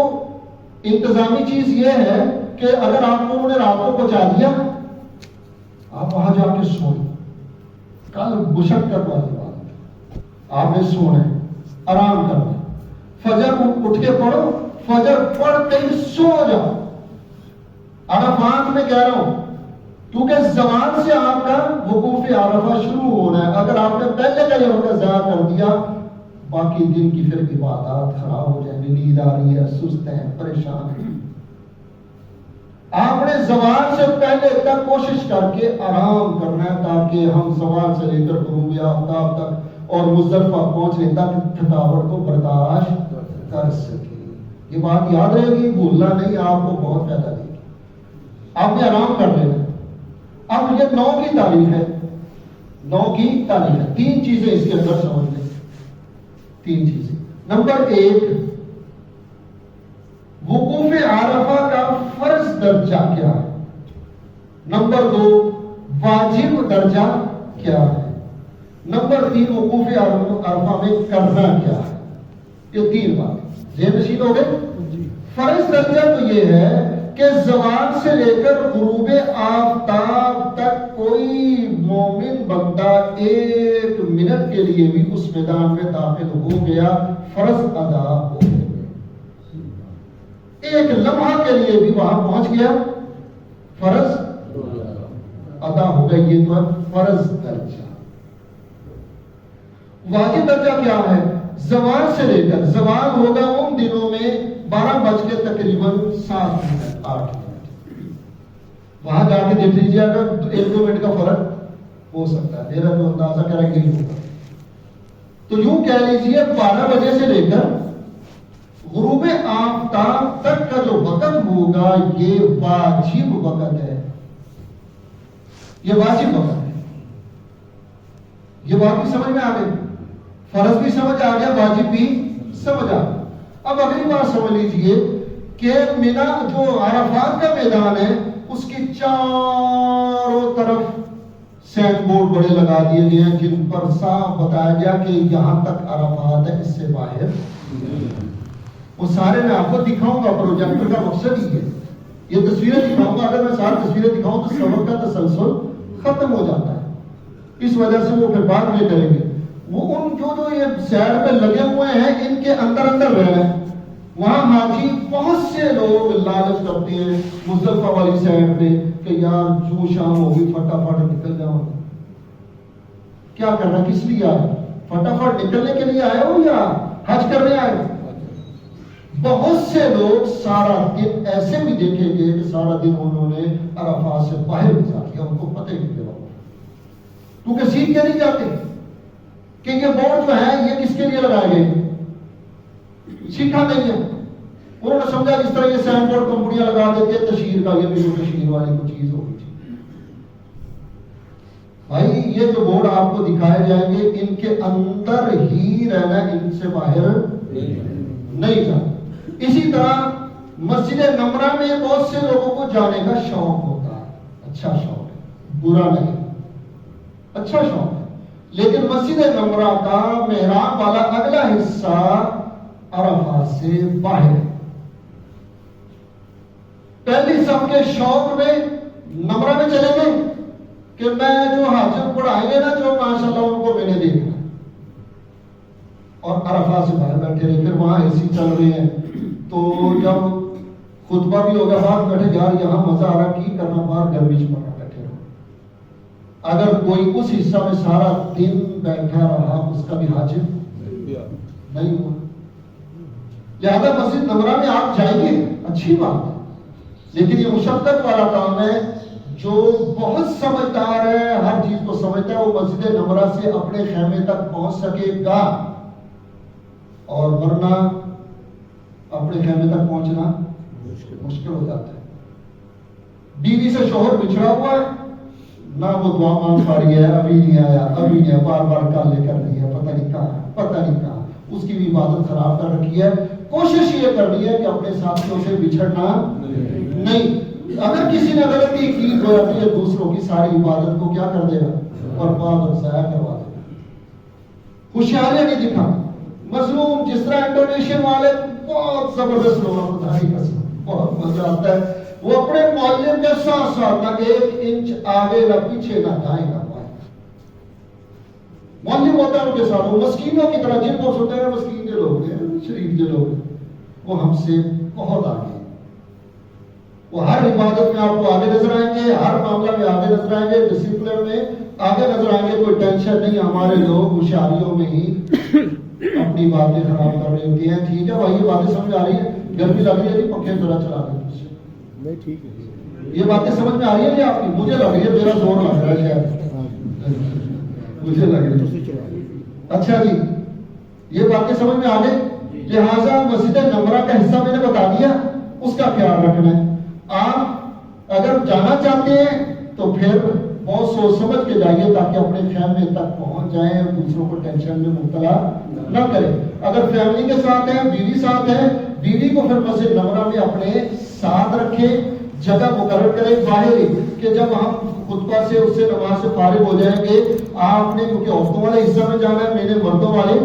انتظامی چیز یہ ہے کہ اگر آپ کو انہوں نے رات کو پہنچا دیا، آپ وہاں جا کے سوئیں. کل مشقت والی بات ہے. آپ نے سونا ہے، آرام کرنا. فجر اٹھ کے پڑھو، فجر پڑھ کے سو جاؤ. عرفات میں کہہ رہا ہوں کیونکہ زمان سے آپ کا وقوف عرفہ شروع ہونا ہے. اگر آپ نے پہلے کا یہ وقت ضائع کر دیا، باقی دن کی پھر عبادات خراب ہو جائیں گی. نیند آ رہی ہے، سست ہیں، پریشان ہیں. آپ نے زوال سے پہلے تک کوشش کر کے آرام کرنا ہے تاکہ ہم زوال سے لے کر غروب آفتاب تک اور مزدلفہ پہنچنے تک تھکاوٹ کو برداشت کر سکیں. یہ بات یاد رہے گی، بھولنا نہیں. آپ کو بہت فائدہ دے گی. آپ نے آرام کر لینا. اب یہ 9 کی تاریخ ہے. 9 کی تاریخ ہے. 3 چیزیں اس کے اندر سمجھ لیں. 3 چیزیں. نمبر 1، وقوف عرفہ کا فرض درجہ کیا ہے. نمبر 2، واجب درجہ کیا ہے. نمبر 3، وقوف عرفہ میں کرنا کیا ہے. یہ 3 بات ذہن نشین ہو گئے. فرض درجہ تو یہ ہے کہ زوال سے لے کر غروب آفتاب تک کوئی مومن بندہ 1 منٹ کے لیے بھی اس میدان میں داخل ہو گیا، فرض ادا ہو گیا. 1 لمحہ کے لیے بھی وہاں پہنچ گیا، فرض ادا ہو گیا. یہ تو ہے فرض درجہ. واجب درجہ کیا ہے؟ زوال سے لے کر زوال ہوگا ان دنوں میں 12 بج کے تقریباً 7 منٹ 8 منٹ. وہاں جا کے دیکھ لیجیے، اگر 1-2 منٹ کا فرق ہو سکتا ہے. میرا جو اندازہ کریں گے ہوگا. تو یوں کہہ لیجیے 12 بجے سے لے کر غروب آفتاب تک کا جو وقت ہوگا یہ واجب وقت ہے. یہ واجب وقت ہے. یہ بات بھی سمجھ میں آ گئی. فرض بھی سمجھ آ گیا، واجب بھی سمجھ آ گیا. اب اگلی بات سمجھ لیجئے کہ مینا جو عرفات کا میدان ہے اس کی چاروں طرف سائن بورڈ بڑے لگا دیے گئے ہیں جن پر صاف بتایا گیا کہ یہاں تک عرفات ہے، اس سے باہر وہ سارے میں آپ کو دکھاؤں گا. پروجیکٹر کا مقصد ہی ہے یہ تصویریں دکھاؤں گا. اگر میں ساری تصویریں دکھاؤں تو سبق کا تسلسل ختم ہو جاتا ہے. اس وجہ سے وہ پھر بعد میں کریں گے. وہ ان جو یہ سائڈ پہ لگے ہوئے ہیں ان کے اندر اندر رہ رہے ہیں. وہاں حاجی بہت سے لوگ لالچ کرتے ہیں مزدلفہ والی سائڈ پہ کہ یار جو شام ہوگی فٹافٹ نکل جاؤ. کیا کرنا، کس لیے آئے؟ فٹافٹ نکلنے کے لیے آئے ہو یا حج کرنے آئے ہو؟ بہت سے لوگ سارا دن ایسے بھی دیکھیں گے کہ سارا دن انہوں نے عرفات سے باہر گزار دیا، ان کو پتہ ہی نہیں چلا. کیونکہ سیکھ کے نہیں جاتے کہ یہ بورڈ جو ہے یہ کس کے لیے لگائے گئے، سیکھا نہیں ہے. انہوں نے سمجھا جس طرح یہ سائن بورڈ کمپنیاں لگا دیتے ہیں تشہیر کا، یہ بھی تشہیر والی کوئی چیز ہوگی. بھائی یہ جو بورڈ آپ کو دکھائے جائیں گے ان کے اندر ہی رہنا، ان سے باہر نہیں جانا. اسی طرح مسجد نمرہ میں بہت سے لوگوں کو جانے کا شوق ہوتا ہے، اچھا شوق ہے، برا نہیں، اچھا شوق ہے. لیکن مسجد نمرہ کا محراب والا اگلا حصہ عرفات سے باہر ہے. پہلی صف کے شوق میں نمرہ میں چلے گئے کہ میں جو حاجت پڑھائیں گے نا جو ماشاءاللہ ان کو میں نے دیکھا، اور عرفات سے باہر بیٹھے رہے. پھر وہاں اے سی چل رہے ہیں تو جب خطبہ بھی ہو گیا باہر بیٹھے، یار یہاں مزہ آ رہا کی کرنا، باہر گرمی چ پڑا بیٹھے رہو. اگر کوئی اس حصہ میں سارا دن بیٹھا رہا اس کا بھی حاجت نہیں ہوا. لہذا مسجد نمرہ میں آپ جائیے اچھی بات ہے، لیکن یہ مشقت والا کام ہے. جو بہت سمجھدار ہے، ہر چیز کو سمجھتا ہے، وہ مسجد نمرہ سے اپنے خیمے تک پہنچ سکے گا، اور ورنہ اپنے خیمے تک پہنچنا مشکل ہو جاتا ہے. بیوی سے شوہر بچھڑا ہوا ہے، نہ وہ دعا مانگ پا رہی ہے، ابھی نہیں آیا، ابھی نہیں، بار بار کالے کر رہی ہے، پتہ نہیں کہاں، پتہ نہیں کہاں. اس کی بھی عبادت خراب کر رکھی ہے. کوشش یہ کرنی ہے کہ اپنے ساتھیوں سے بچھڑنا نہیں. اگر کسی نے غلطی کی تو یہ دوسروں کی ساری عبادت کو کیا کر دے گا، برباد اور ضائع کروا دے گا. ہوشیاری نہیں دکھا. مظلوم جس طرح انڈونیشین والے بہت زبردست لوگ بہت مزہ آتا ہے، وہ اپنے معلم کے ساتھ ساتھ نہ ایک انچ آگے نہ پیچھے نہ دائیں نہ بائیں. معلم ہوتا ہے ان کے ساتھ، وہ مسکینوں کی طرح، جن کو ہوتے ہیں مسکین جو لوگ ہیں، شریف جو لوگ ہیں، وہ ہم سے بہت آگے ہیں. وہ ہر عبادت میں آپ کو آگے نظر آئیں گے، ہر معاملہ میں آگے نظر آئیں گے، ڈسپلن میں آگے نظر آئیں گے. کوئی ٹینشن نہیں. ہمارے لوگ ہوشیاریوں میں ہی اپنی باتیں خراب کر رہے ہوتے ہیں. ٹھیک ہے بھائی، یہ باتیں سمجھ آ رہی ہے؟ گرمی لگ رہی ہے، پنکھے ذرا چلا دیں. ٹھیک ہے، یہ باتیں سمجھ میں آ رہی ہے آپ کی؟ مجھے لگ رہی ہے میرا زور لگ رہا ہے شاید، مجھے لگ رہی ہے. اچھا جی، یہ باتیں سمجھ میں آ گئی. لہٰذا مسجد نمرہ کا حصہ میں نے بتا دیا، اس کا خیال رکھنا ہے. آپ اگر جانا چاہتے ہیں تو پھر بہت سوچ سمجھ کے جائیے تاکہ اپنے خیمے تک پہنچ جائیں اور دوسروں کو ٹینشن میں مبتلا نہ کریں. اگر فیملی کے ساتھ ہیں، بیوی ساتھ ہے، بیوی کو پھر مسجد نمرہ میں اپنے ساتھ رکھے، جگہ مقرر کرے باہر ہی، کہ جب ہم خطبہ سے اس سے نماز سے فارغ ہو جائیں گے، آپ نے کیونکہ عورتوں والے حصہ میں جانا ہے، میں نے مردوں والے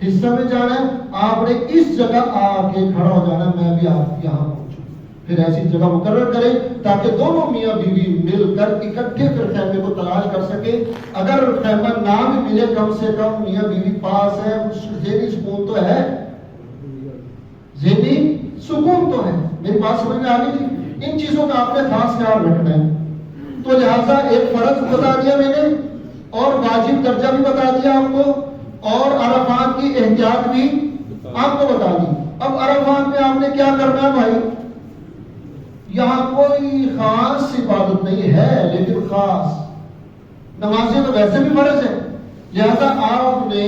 حصہ میں جانا ہے، آپ نے اس جگہ آ کے کھڑا ہو جانا، میں بھی آپ یہاں پہنچوں. پھر ایسی جگہ مقرر کریں تاکہ دونوں میاں بیوی مل کر اکٹھے پھر خیمے کو تلاش کر سکے. اگر خیمہ نہ بھی ملے، کم سے کم میاں بیوی پاس ہے، ذہنی سکون تو ہے، ذہنی سکون تو ہے. میری بات سمجھ میں آ گئی تھی؟ ان چیزوں کا آپ نے خاص خیال رکھنا ہے. تو لہٰذا ایک فرض بتا دیا میں نے، اور واجب درجہ بھی بتا دیا آپ کو، اور عرفات کی احتیاط بھی آپ کو بتا دی. اب عرفات میں آپ نے کیا کرنا ہے بھائی؟ یہاں کوئی خاص عبادت نہیں ہے، لیکن خاص نمازیں تو ویسے بھی فرض ہے. لہذا آپ نے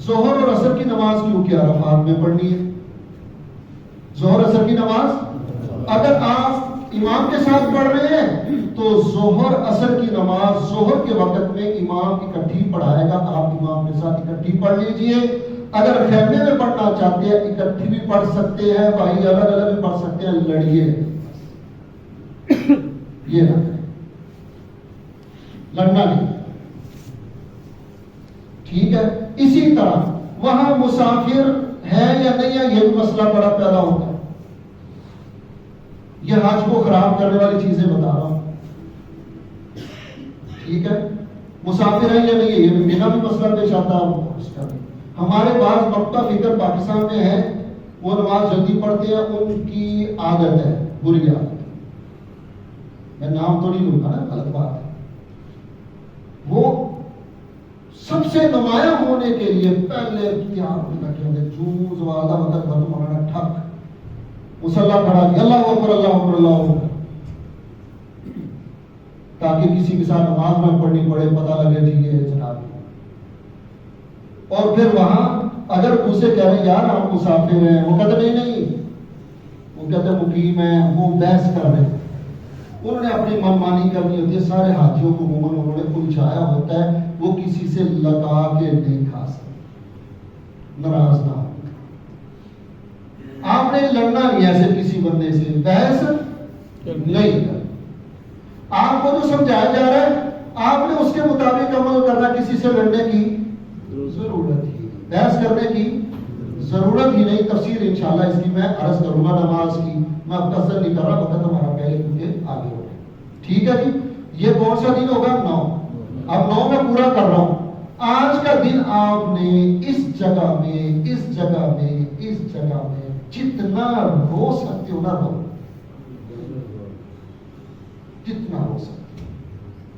ظہر اور عصر کی نماز کیوں کہ عرفات میں پڑھنی ہے؟ ظہر عصر کی نماز اگر آپ امام کے ساتھ پڑھ رہے ہیں تو ظہر عصر کی نماز ظہر کے وقت میں امام اکٹھی پڑھائے گا، آپ امام کے ساتھ اکٹھی پڑھ لیجئے. اگر خیمے میں پڑھنا چاہتے ہیں اکٹھی بھی پڑھ سکتے ہیں بھائی، الگ الگ بھی پڑھ سکتے ہیں، لڑیے یہ نہ کریں، لڑنا نہیں، ٹھیک ہے۔ اسی طرح وہاں مسافر ہے یا نہیں ہے، یہ بھی مسئلہ بڑا پیدا ہوتا ہے۔ یہ حج کو خراب کرنے والی چیزیں بتا رہا ہوں، ٹھیک ہے۔ مسافر ہے یا نہیں ہے، یہ میرا بھی مسئلہ پیش آتا ہے اس کا بھی۔ ہمارے بعض مکتب فکر پاکستان میں ہے، وہ نماز جلدی پڑھتے ہیں، ان کی عادت ہے، بری عادت ہے، میں نام تو نہیں لوں گا نا، غلط بات ہے۔ وہ سب سے نمایاں ہونے کے لیے پہلے تیار ہو بیٹھے ہوتے، جوں زوالہ وقت بھر مولانا ٹھک مصلی کھڑا دیا، اللہ اکبر اللہ اکبر اللہ اکبر، تاکہ کسی کے ساتھ نماز نہ پڑھنی پڑے، پتہ لگے جی یہ جناب۔ اور پھر وہاں اگر اسے کہہ رہے یار ہم مسافر ہیں، وہ کہتے نہیں، وہ کہتے مقیم ہیں، وہ بحث کر رہے ہیں، انہوں نے اپنی منمانی کرنی ہوتی ہے۔ سارے حاجیوں کو عموماً انہوں نے الجھایا ہوتا ہے، وہ کسی سے لگا کے نہیں کھا سکتے، ناراض نہ ہو۔ آپ نے لڑنا نہیں ایسے کسی بندے سے، بحث نہیں کرنا۔ آپ کو جو سمجھایا جا رہا ہے آپ نے اس کے مطابق عمل کرنا، کسی سے لڑنے کی ضرورت ہی، بحث کرنے کی ضرورت ہی نہیں۔ تفسیر انشاءاللہ اس کی میں عرض کروں گا نماز کی، میں مختصر نہیں کر رہا، وقت ہمارا پہلے کیونکہ آگے ہو گیا، ٹھیک ہے جی۔ یہ کون سا دن ہوگا؟ 9۔ اب 9 میں پورا کر رہا ہوں۔ آج کا دن آپ نے اس جگہ میں جتنا رو سکتے ہو نا رو، جتنا ہو سکتے۔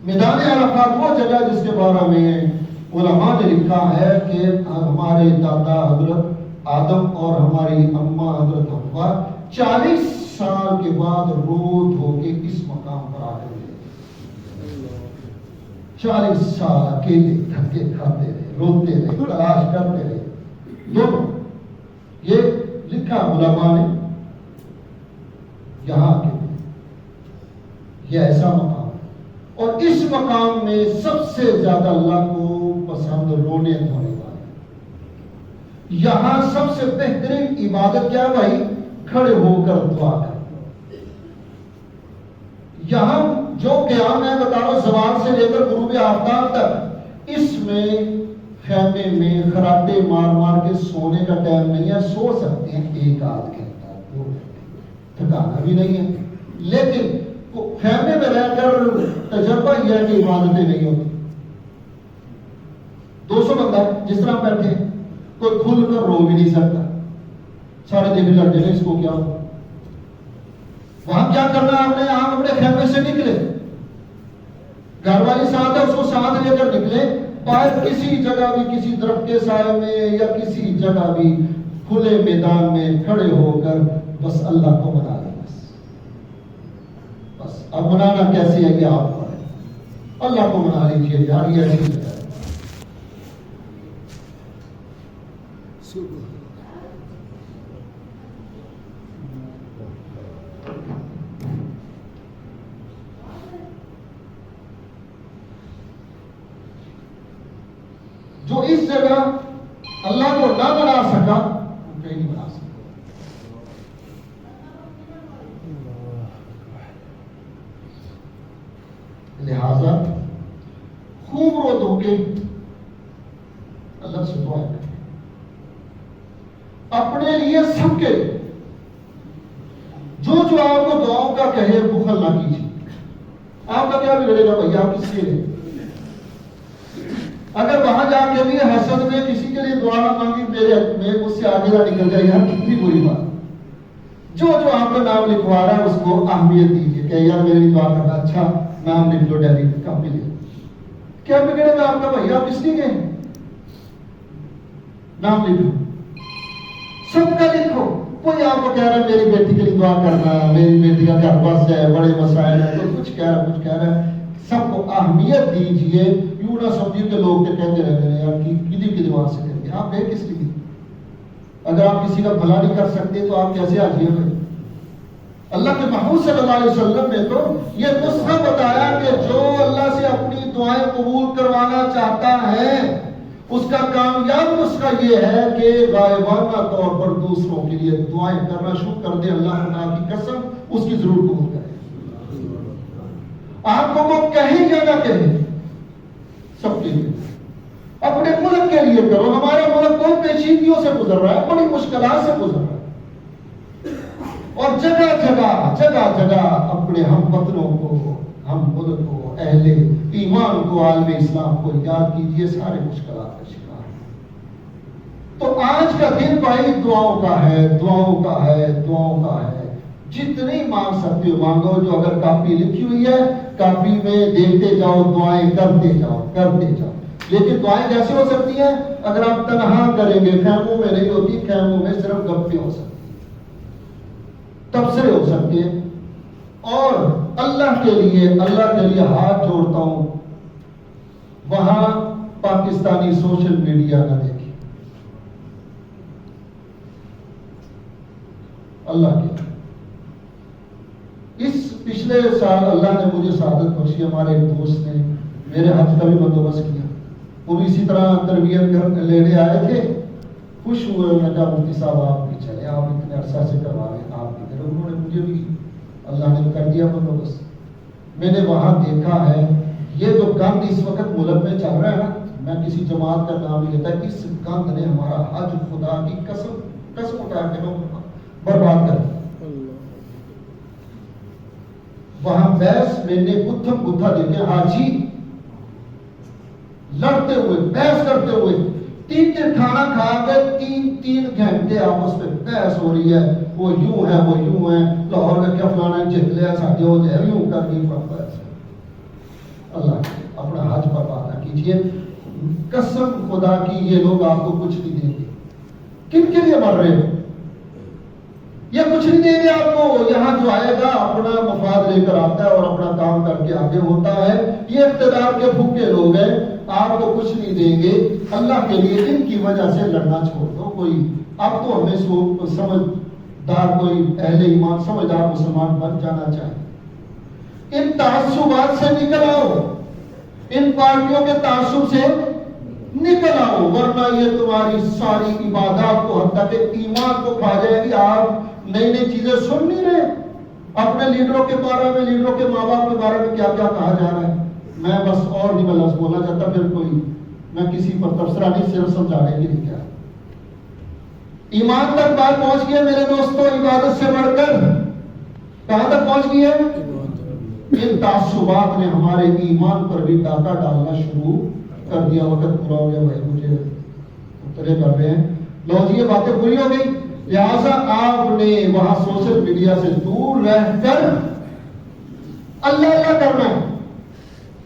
میدان عرفات وہ جگہ جس کے بارے میں علماء نے لکھا ہے کہ ہمارے دادا حضرت آدم اور ہماری اماں حضرت حوا 40 سال کے بعد رو دھو کے اس مقام پر آ گئے، 40 سال اکیلے دھکے کھاتے رہے، روتے رہے، تلاش کرتے رہے، دونوں۔ یہ لکھا علماء نے یہاں کے، یہ ایسا مقام ہے، اور اس مقام میں سب سے زیادہ اللہ کو پسند رونے دھونے والا۔ یہاں سب سے بہترین عبادت کیا بھائی؟ کھڑے ہو کر دعا کر۔ یہاں جو قیام ہے بتا رہا ہوں، زوال سے لے کر غروب آفتاب تک، اس میں خیمے میں خراٹے مار مار کے سونے کا ٹائم نہیں ہے، سو سکتے ہیں 1 آدھ گھنٹہ، 2 گھنٹے، تھکانا بھی نہیں ہے، لیکن خیمے میں رہ کر تجربہ یہ ہے کہ عبادتیں نہیں ہوتی۔ 200 بندہ جس طرح بیٹھے، کوئی کھل کر رو بھی نہیں سکتا، سارے دیکھ لڑ جائیں اس کو کیا ہو۔ وہاں کیا کرنا ہے آپ نے؟ آپ اپنے خیمے سے نکلے، گھر والی ساتھ ہے اس کو ساتھ لے کر نکلے، باہر کسی جگہ بھی، کسی درخت کے سائے میں یا کسی جگہ بھی کھلے میدان میں کھڑے ہو کر بس اللہ کو منا لیں۔ بس اب منانا کیسے ہے کہ آپ پڑھیں، اللہ کو منا لیجیے یار، یہ ایسی جگہ ہے۔ جو اس جگہ اللہ کو نہ بنا سکا وہ کہیں نہیں بنا سکتا۔ لہذا خوب رو دھو کے اللہ سے دعا کریں، اپنے لیے سب کے جو آپ کو دعاؤں کا کہے بخل نہ کیجیے۔ آپ کا کیا بگڑے گا بھائی؟ آپ کس کے لیے؟ اگر وہاں جا کے بھی حسد میں کسی کے لیے دعا نہ مانگی، میرے میں اس سے آگے نہ نکل جائے، یار کتنی بری بات۔ جو آپ کا نام لکھوا رہا ہے اس کو اہمیت دیجیے کہ یار میری دعا کرنا، اچھا نام لکھ لو ڈیری کاپی لے، کیا بگڑے گا آپ کا بھائی؟ آپ اس لیے گئے نام لکھو، سب کا لکھو۔ کوئی آپ کو کہہ رہا ہے میری بیٹی کے لیے دعا کرنا، میری بیٹی کا گھر بس ہے، بڑے مسائل ہے، تو کچھ کہہ رہا ہے، سب کو اہمیت دیجیے۔ یوں نہ سمجھیے کہ لوگ کہتے رہتے ہیں یار کدی کی دعا سے کرتے ہیں، آپ گئے کس لیے؟ اگر آپ کسی کا بھلا نہیں کر سکتے تو آپ کیسے حاجی ہوئے؟ اللہ کے محبوب صلی اللہ علیہ وسلم نے تو یہ نسخہ بتایا کہ جو اللہ سے اپنی دعائیں قبول کروانا چاہتا ہے اس کا کامیاب نسخہ یہ ہے کہ غائبانہ طور پر دوسروں کے لیے دعائیں کرنا شروع کر دے. اللہ تعالیٰ کی قسم اس کی ضرور قبول کرے. آپ کو وہ کہیں یا نہ کہیں, سب کے لیے, اپنے ملک کے لیے کرو. ہمارا ملک بہت پیچیدگیوں سے گزر رہا ہے, بڑی مشکلات سے گزر رہا ہے, اور جگہ جگہ اپنے ہم وطنوں کو, ہم ملک کو, اہل ایمان کو, عالم اسلام کو یاد کیجئے, سارے مشکلات کا شکار ہے. تو آج کا دن بھائی دعاؤں کا ہے, دعاؤں کا ہے, دعاؤں کا ہے. جتنی مانگ سکتے ہو مانگو. جو اگر کاپی لکھی ہوئی ہے, کاپی میں دیکھتے جاؤ, دعائیں کرتے جاؤ. لیکن دعائیں کیسے ہو سکتی ہیں؟ اگر آپ تنہا کریں گے, خیموں میں نہیں ہوتی, خیموں میں صرف گپیں ہو سکتی ہیں, تبصرے ہو سکتے ہیں. اور اللہ کے لیے ہاتھ جوڑتا ہوں, وہاں پاکستانی سوشل میڈیا نہ دیکھیں. اللہ کے اس پچھلے سال اللہ نے مجھے سعادت بخشی. ہمارے ایک دوست نے میرے حج کا بھی بندوبست کیا. وہ بھی اسی طرح تربیت لینے آئے تھے, خوش ہوئے. انہوں نے کہا مفتی صاحب آپ بھی چلے, آپ اتنے عرصہ سے کروا رہے ہیں, آپ بھی کریں. انہوں نے مجھے بھی اللہ نے کر دیا بندوبست. میں نے وہاں دیکھا ہے یہ جو گند اس وقت ملک میں چل رہا ہے نا, میں کسی جماعت کا نام نہیں لیتا, اس گند نے ہمارا حج خدا کی قسم اٹھا کے برباد کر دیا. وہاں بحث میں نے گتھا دیکھے, حاجی لڑتے ہوئے, بحث کرتے ہوئے, 3 کھانا کھا کے 3 گھنٹے آپس میں بحث ہو رہی ہے. وہ یوں ہے, لاہور میں کیا فلانا جت لیا, ساتھی ہو جائے, یوں کر نہیں پڑتا ہے. اللہ اپنا حج برباد نہ کیجیے. قسم خدا کی یہ لوگ آپ کو کچھ نہیں دیں گے. کن کے لیے مر رہے ہو؟ یہ کچھ نہیں دیں گے آپ کو. یہاں جو آئے گا اپنا مفاد لے کر آتا ہے اور اپنا کام کر کے آگے ہوتا ہے. یہ اقتدار کے بھوکے لوگ ہیں, آپ کو کچھ نہیں دیں گے. اللہ کے لیے ان کی وجہ سے لڑنا چھوڑ دو. کوئی اب تو ہمیں سمجھدار, کوئی اہل ایمان سمجھدار مسلمان بن جانا چاہیے. ان تعصبات سے نکل آؤ, ان پارٹیوں کے تعصب سے نکل آؤ, ورنہ یہ تمہاری ساری عبادات کو, حتیٰ کہ ایمان کو کھا جائے گی. آپ نئی چیزیں سن نہیں رہے. اپنے لیڈروں کے بارے میں, لیڈروں کے ماں باپ کے بارے میں کیا کہا جا رہا ہے. میں بس اور نہیں میں لفظ بولنا چاہتا, پھر کوئی میں کسی پر تبصرہ نہیں, صرف سمجھانے کی نہیں. کیا ایمان تک بات پہنچ گئی ہے میرے دوستوں, عبادت سے بڑھ کر کہاں تک پہنچ گئی ہے؟ ان تعصبات نے ہمارے ایمان پر بھی ڈاکہ ڈالنا شروع کر دیا. وقت پورا ہو گیا بھائی, مجھے اترے کر رہے ہیں. لو جی, یہ باتیں پوری ہو گئی. لہٰذا آپ نے وہاں سوشل میڈیا سے دور رہ کر اللہ کرنا ہے.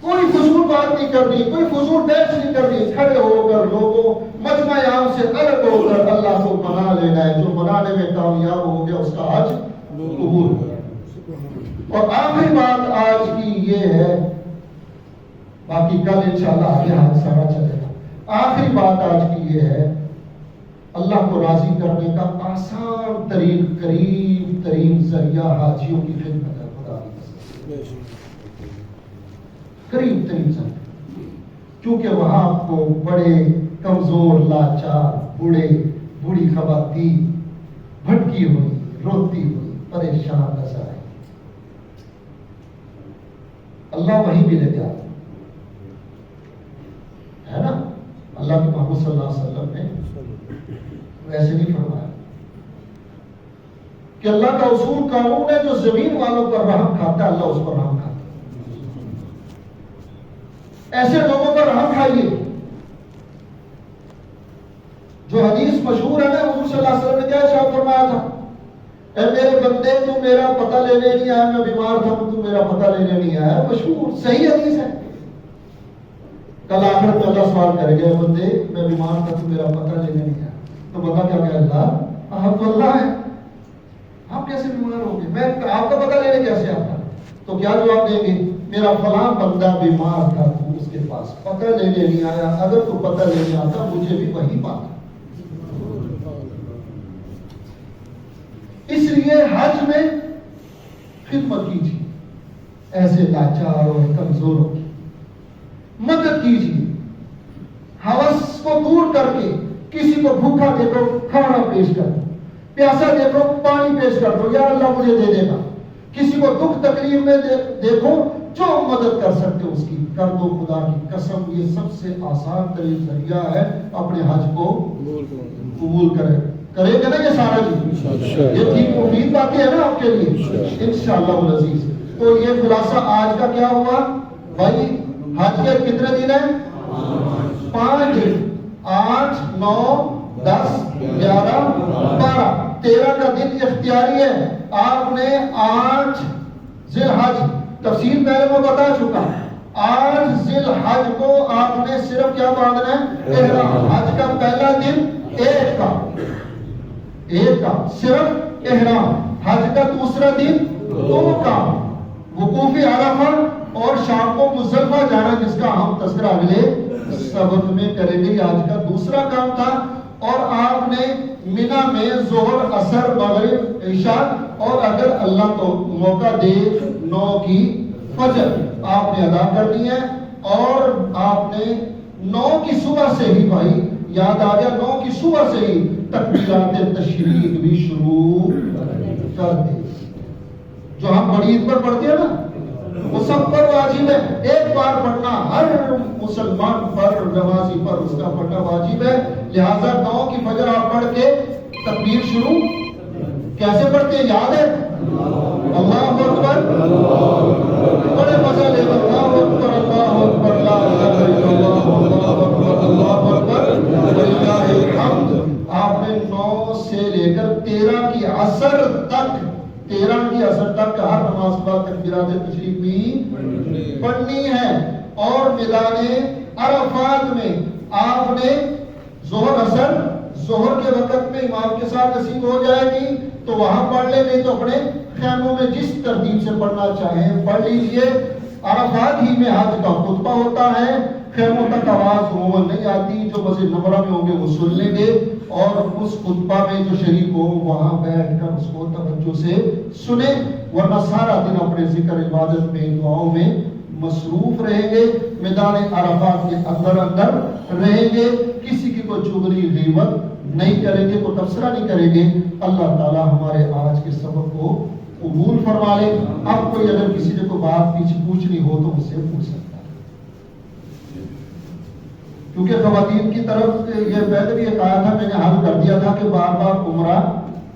کوئی فضول بات نہیں کرنی, کوئی فضول بحث نہیں کرنی. کھڑے ہو کر لوگوں مجمع عام سے الگ ہو کر اللہ کو منا لینا ہے. جو منانے میں کامیاب ہو گیا اس کا حج قبول ہو گیا. اور آخری بات آج کی یہ ہے, باقی کل انشاءاللہ آگے حج سارا چلے گا. آخری بات آج کی یہ ہے, اللہ کو راضی کرنے کا آسان ترین, قریب ترین ذریعہ حاجیوں کی خدمت ہے. خدا قریب ترین ذریعہ, کیونکہ وہاں آپ کو بڑے کمزور, لاچار, بوڑھی خواتین بھٹکی ہوئی, روتی ہوئی, پریشان نظر آئے. اللہ وہیں بھی لے جاتا ہے نا. اللہ کے محمد صلی اللہ علیہ وسلم نے ویسے نہیں فرمایا کہ اللہ کا اصول قانون ہے, جو زمین والوں پر رحم کھاتا ہے اللہ اس پر رحم کھاتا ہے. ایسے لوگوں پر رحم کھائیے. جو حدیث مشہور ہے نا, حضور صلی اللہ علیہ وسلم نے کیا ارشاد فرمایا تھا, اے میرے بندے تو میرا پتہ لینے نہیں آیا, میں بیمار تھا تو میرا پتہ لینے نہیں آیا. مشہور صحیح حدیث ہے. کل آخرت میں اللہ سوال کرے گا, بندے میں بیمار تھا تو میرا پتہ لینے نہیں آیا. تو بندہ کیا کہ اللہ, آپ تو اللہ ہے, آپ کیسے بیمار ہوں گے, میں آپ کا پتہ لینے کیسے آتا. تو کیا جواب دیں گے, میرا فلاں بندہ بیمار تھا تو اس کے پاس پتہ لینے نہیں آیا. اگر تو پتہ لینے آتا مجھے بھی وہی پاتا. اس لیے حج میں خدمت کیجیے, ایسے لاچار اور کمزوروں کی مدد کیجیے. ہوس کو دور کر کے کسی کو بھوکا دیکھو کھانا پیش کر دو, پیاسا دیکھو پانی پیش کر دو, یا اللہ مجھے دے دے گا. کسی کو دکھ تکلیف میں دیکھو, جو مدد کر سکتے ہو اس کی کر دو. خدا کی قسم یہ سب سے آسان ترین ذریعہ ہے اپنے حج کو قبول کرے گا نا یہ سارا چیز. یہ ٹھیک مفید باتیں ہیں نا آپ کے لیے انشاءاللہ العزیز. تو یہ خلاصہ آج کا کیا ہوا بھائی؟ حج کے کتنے دن ہیں؟ 5 دن. 8, 9, 10, 11, 12, 13 کا دن اختیاری ہے. آپ نے 8 ذی الحج, تفصیل پہلے میں بتا چکا, 8 ذی الحج کو آپ نے صرف کیا باندھنا ہے؟ احرام. حج کا پہلا دن ایک کا صرف احرام. حج کا دوسرا دن 2 کا وقوف عرفہ اور شام کو مزدلفہ جانا, جس کا ہم تذکرہ اگلے سبق میں کریں گے. آج کا دوسرا کام تھا. اور آپ نے مینا میں ظہر, عصر, مغرب, عشاء اور اگر اللہ تو موقع دے 9 کی فجر آپ نے ادا کر دی ہے. اور آپ نے 9 کی صبح سے ہی بھائی یاد آ گیا, 9 کی صبح سے ہی تکبیرات تشریق بھی شروع کر دی. جو ہم بڑی عید پر پڑھتے ہیں نا وہ سب پر واجب ہے. ایک بار پڑھنا ہر مسلمان پر, نمازی پر اس کا پڑھنا واجب ہے. لہذا 9 کی فجر آپ پڑھ کے تکبیر شروع کیسے پڑھتے ہیں یاد ہے؟ اللہ اکبر, بڑے مزہ لے کر اللہ اکبر, اللہ اکبر, لا الہ الا اللہ, اللہ اکبر, اللہ اکبر وللہ الحمد. آپ نے 9 سے لے کر 13 کی عصر تک, 13 کی عصر تک ہر نماز کے بعد تکبیرات تشریق بھی پڑھنی ہے. اور میدان عرفات میں آپ نے ظہر, عصر, ظہر کے وقت میں امام کے ساتھ نصیب ہو جائے گی تو وہاں پڑھ لیں, نہیں تو اپنے خیموں میں جس ترتیب سے پڑھنا چاہیں پڑھ لیجئے. عرفات ہی میں حج کا خطبہ ہوتا ہے. خیموں تک آواز عموماً نہیں آتی, جو مسجد نمرہ میں ہوں گے وہ سن لیں گے اور اس خطبہ میں جو شریک ہو وہاں بیٹھ کر اس کو توجہ سے سنیں, ورنہ سارا دن اپنے ذکر, عبادت میں, دعاؤں میں مصروف رہیں گے. میدان عرفات کے اندر رہیں گے. کسی کی کوئی چغلی غیبت نہیں کریں گے, کوئی تبصرہ نہیں کریں گے. اللہ تعالی ہمارے آج کے سبق کو قبول فرما لے. اب کوئی اگر کسی نے کوئی بات پیچھے پوچھنی ہو تو مجھ سے پوچھ سکتا ہے, کیونکہ خواتین کی طرف یہ پہلے بھی ایک آیا تھا, میں نے حل کر دیا تھا کہ بار بار عمرہ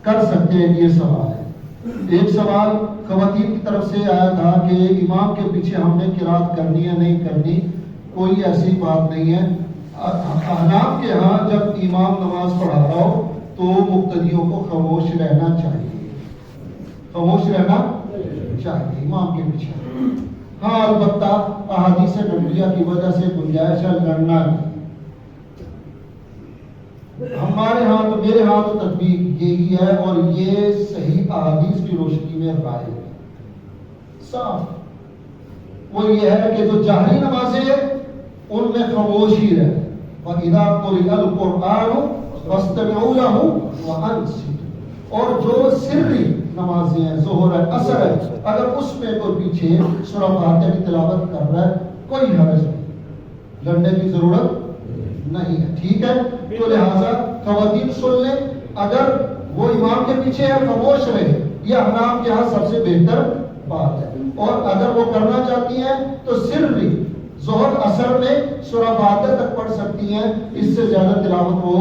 کر سکتے ہیں. یہ سوال ہے. ایک سوال خواتین کی طرف سے آیا تھا کہ امام کے پیچھے ہم نے قرات کرنی ہے نہیں کرنی. کوئی ایسی بات نہیں ہے. احناف کے ہاں جب امام نماز پڑھا رہا ہو تو مقتدیوں کو خاموش رہنا چاہیے, خاموش رہنا چاہیے امام کے پیچھے. ہاں البتہ احادیث نبویہ کی وجہ سے گنجائش ہے لڑنا نہیں. ہمارے ہاں تو, میرے ہاں تو تطبیق یہی ہے اور یہ صحیح احادیث کی روشنی میں رائے ہے صاف. وہ یہ ہے کہ جو جہری نمازیں ہیں ان میں خاموشی رہے. وَإِذَا قُرِئَ الْقُرْآنُ فَاسْتَمِعُوا لَهُ وَأَنصِتُوا. اور جو سری نمازیں ہیں, ظہر ہے, عصر ہے, اگر اس میں کوئی پیچھے سورہ فاتحہ کی تلاوت کر رہا ہے کوئی حرج نہیں, لڑنے کی ضرورت نہیں ہے. ٹھیک ہے, تو لہٰذا خواتین سن لیں. اگر وہ امام کے پیچھے ہے خاموش رہے, یہ احناف کے ہاں سب سے بہتر بات ہے. اور اگر وہ کرنا چاہتی ہیں تو صرف ظہر عصر میں سورہ فاتحہ تک پڑھ سکتی ہیں, اس سے زیادہ تلاوت وہ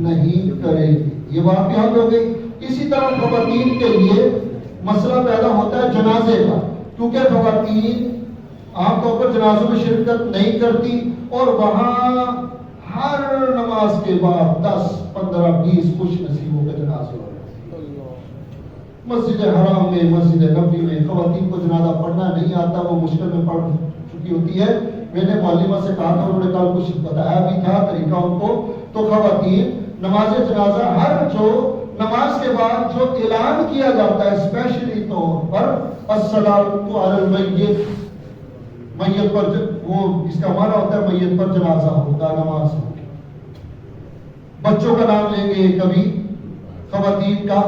نہیں کرے گی. یہ بات بھی حل ہو گئی. اسی طرح خواتین کے لیے مسئلہ پیدا ہوتا ہے جنازے کا, کیونکہ خواتین عام طور پر جنازوں میں شرکت نہیں کرتی اور وہاں ہر نماز کے بعد 10, 15, 20 خوش نصیبوں کے جنازے ہو رہے ہیں. مسجد حرام میں, مسجد نبوی میں خواتین کو جنازہ پڑھنا نہیں آتا, وہ مشکل میں پڑھ چکی ہوتی ہے. میں نے معلمہ سے کہا تھا, انہوں نے کل کچھ بتایا بھی تھا طریقہ ان کو. تو خواتین نماز جنازہ ہر جو نماز کے بعد جو اعلان کیا جاتا ہے اسپیشلی طور پر الصلاۃ علی المیت, میت پر, وہ اس کا معنی ہوتا ہے میت پر جنازہ ہوگا, نماز ہوگی. بچوں کا نام لیں گے, کبھی خواتین کا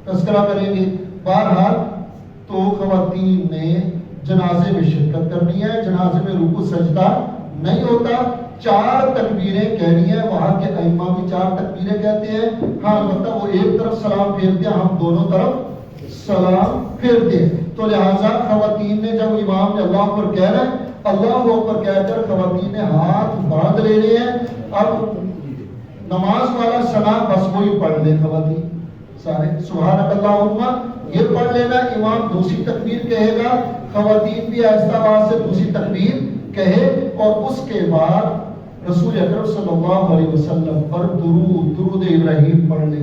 تذکرہ کریں گے. بہرحال تو خواتین نے جنازے میں شرکت کرنی ہے. جنازے میں رکوع سجدہ نہیں ہوتا. 4 تکبیریں کہنی ہیں. وہاں کے ائمہ بھی 4 تکبیریں کہتے ہیں. ہاں البتہ وہ ایک طرف سلام پھیرتے ہیں, ہم دونوں طرف سلام پھیرتے ہیں. تو لہٰذا خواتین نے جب امام نے اللہ اکبر کہہ رہا ہے, اللہ اکبر کہہ کر خواتین نے ہاتھ باندھ لے رہے ہیں. اب نماز والا سلام بس وہی پڑھ لے خواتین سارے, سبحانک اللہم یہ پڑھ لینا. امام دوسری تکبیر کہے گا, خواتین بھی آہستہ آواز سے دوسری تکبیر کہے, اور اس کے بعد رسول اکرم صلی اللہ علیہ وسلم پر درود ابراہیم پڑھ لے,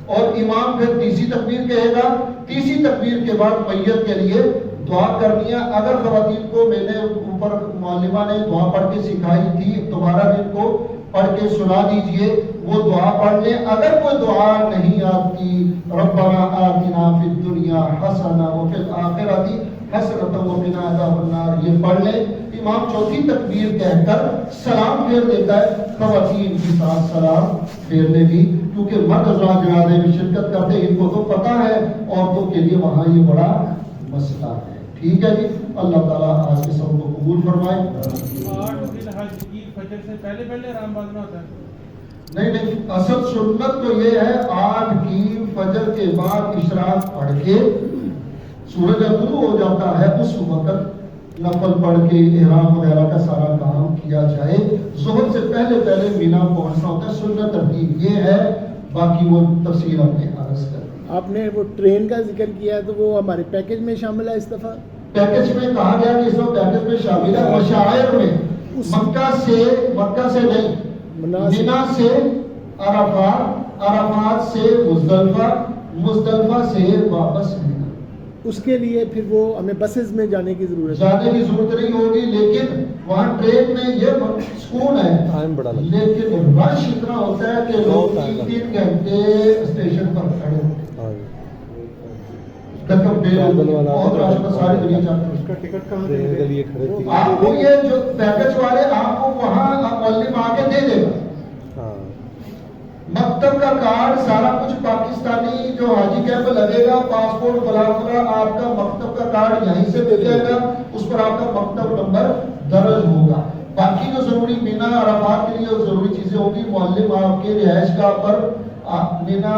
اور امام پھر تیسری تکبیر کہے گا. تیسری تکبیر کے بعد میت کے لیے دعا کرنی ہے. اگر خواتین کو میں نے اوپر معلمہ نے دعا پڑھ کے سکھائی تھی, دوبارہ بھی ان کو پڑھ کے سنا دیجئے, وہ دعا پڑھ لیں. اگر کوئی دعا نہیں آتی, ربنا آتنا فی الدنیا حسنہ وفی الآخرۃ حسنۃ وقنا عذاب النار, یہ پڑھ لیں. امام چوتھی تکبیر کہہ کر سلام پھیر دیتا ہے. خواتین کے ساتھ سلام پھیرنے بھی, کیونکہ مرد حضرات جنازے میں شرکت کرتے ہیں, ان کو تو پتہ ہے, عورتوں کے لیے وہاں یہ بڑا مسئلہ ہے. ٹھیک ہے جی, اللہ تعالیٰ آج کے سب کو قبول فرمائے. 8 دن حج کی فجر سے پہلے آرام باندھنا ہوتا ہے. نہیں, اصل سنت تو یہ ہے 8 کی فجر کے بعد اشراق پڑھ کے سورج جب طلوع ہو جاتا ہے اس وقت نفل پڑھ کے احرام وغیرہ کا سارا کام کیا جائے. ظہر سے پہلے مینا پہنچنا ہوتا ہے. سنت ترتیب یہ ہے, باقی وہ تفصیل اپنے عرض کر. آپ نے وہ ٹرین کا ذکر کیا تو وہ ہمارے پیکج میں شامل ہے اس دفعہ؟ پیکج میں کہا گیا کہ اس وقت پیکج میں شامل ہے. مشاعر میں مکہ سے نہیں, مینا سے عرفات, عرفات سے مزدلفہ, مزدلفہ سے واپس مینا. اس کے لیے پھر وہ ہمیں بسز میں جانے کی ضرورت نہیں ہوگی, لیکن وہاں ٹرین میں یہ سکون ہے, لیکن رش اتنا ہوتا ہے کہ لوگ 3 گھنٹے اسٹیشن پر کھڑے ہوتے ہیں. بہت رش ہوتا, ساری دنیا چاہتی ہے. ٹکٹ کہاں سے آپ کو یہ جو پیکج والے آپ کو وہاں معلم آ کے دے دے گا. مکتب کا کارڈ سارا کچھ پاکستانی جو حاجی کیمپ لگے گا, پاسپورٹ بلا آپ کا مکتب کا کارڈ یہیں سے مل جائے گا, اس پر آپ کا مکتب نمبر درج ہوگا. باقی جو ضروری مینا عرفات کے لیے ضروری چیزیں ہوگی, معلم آپ کے رہائش گاہ پر مینا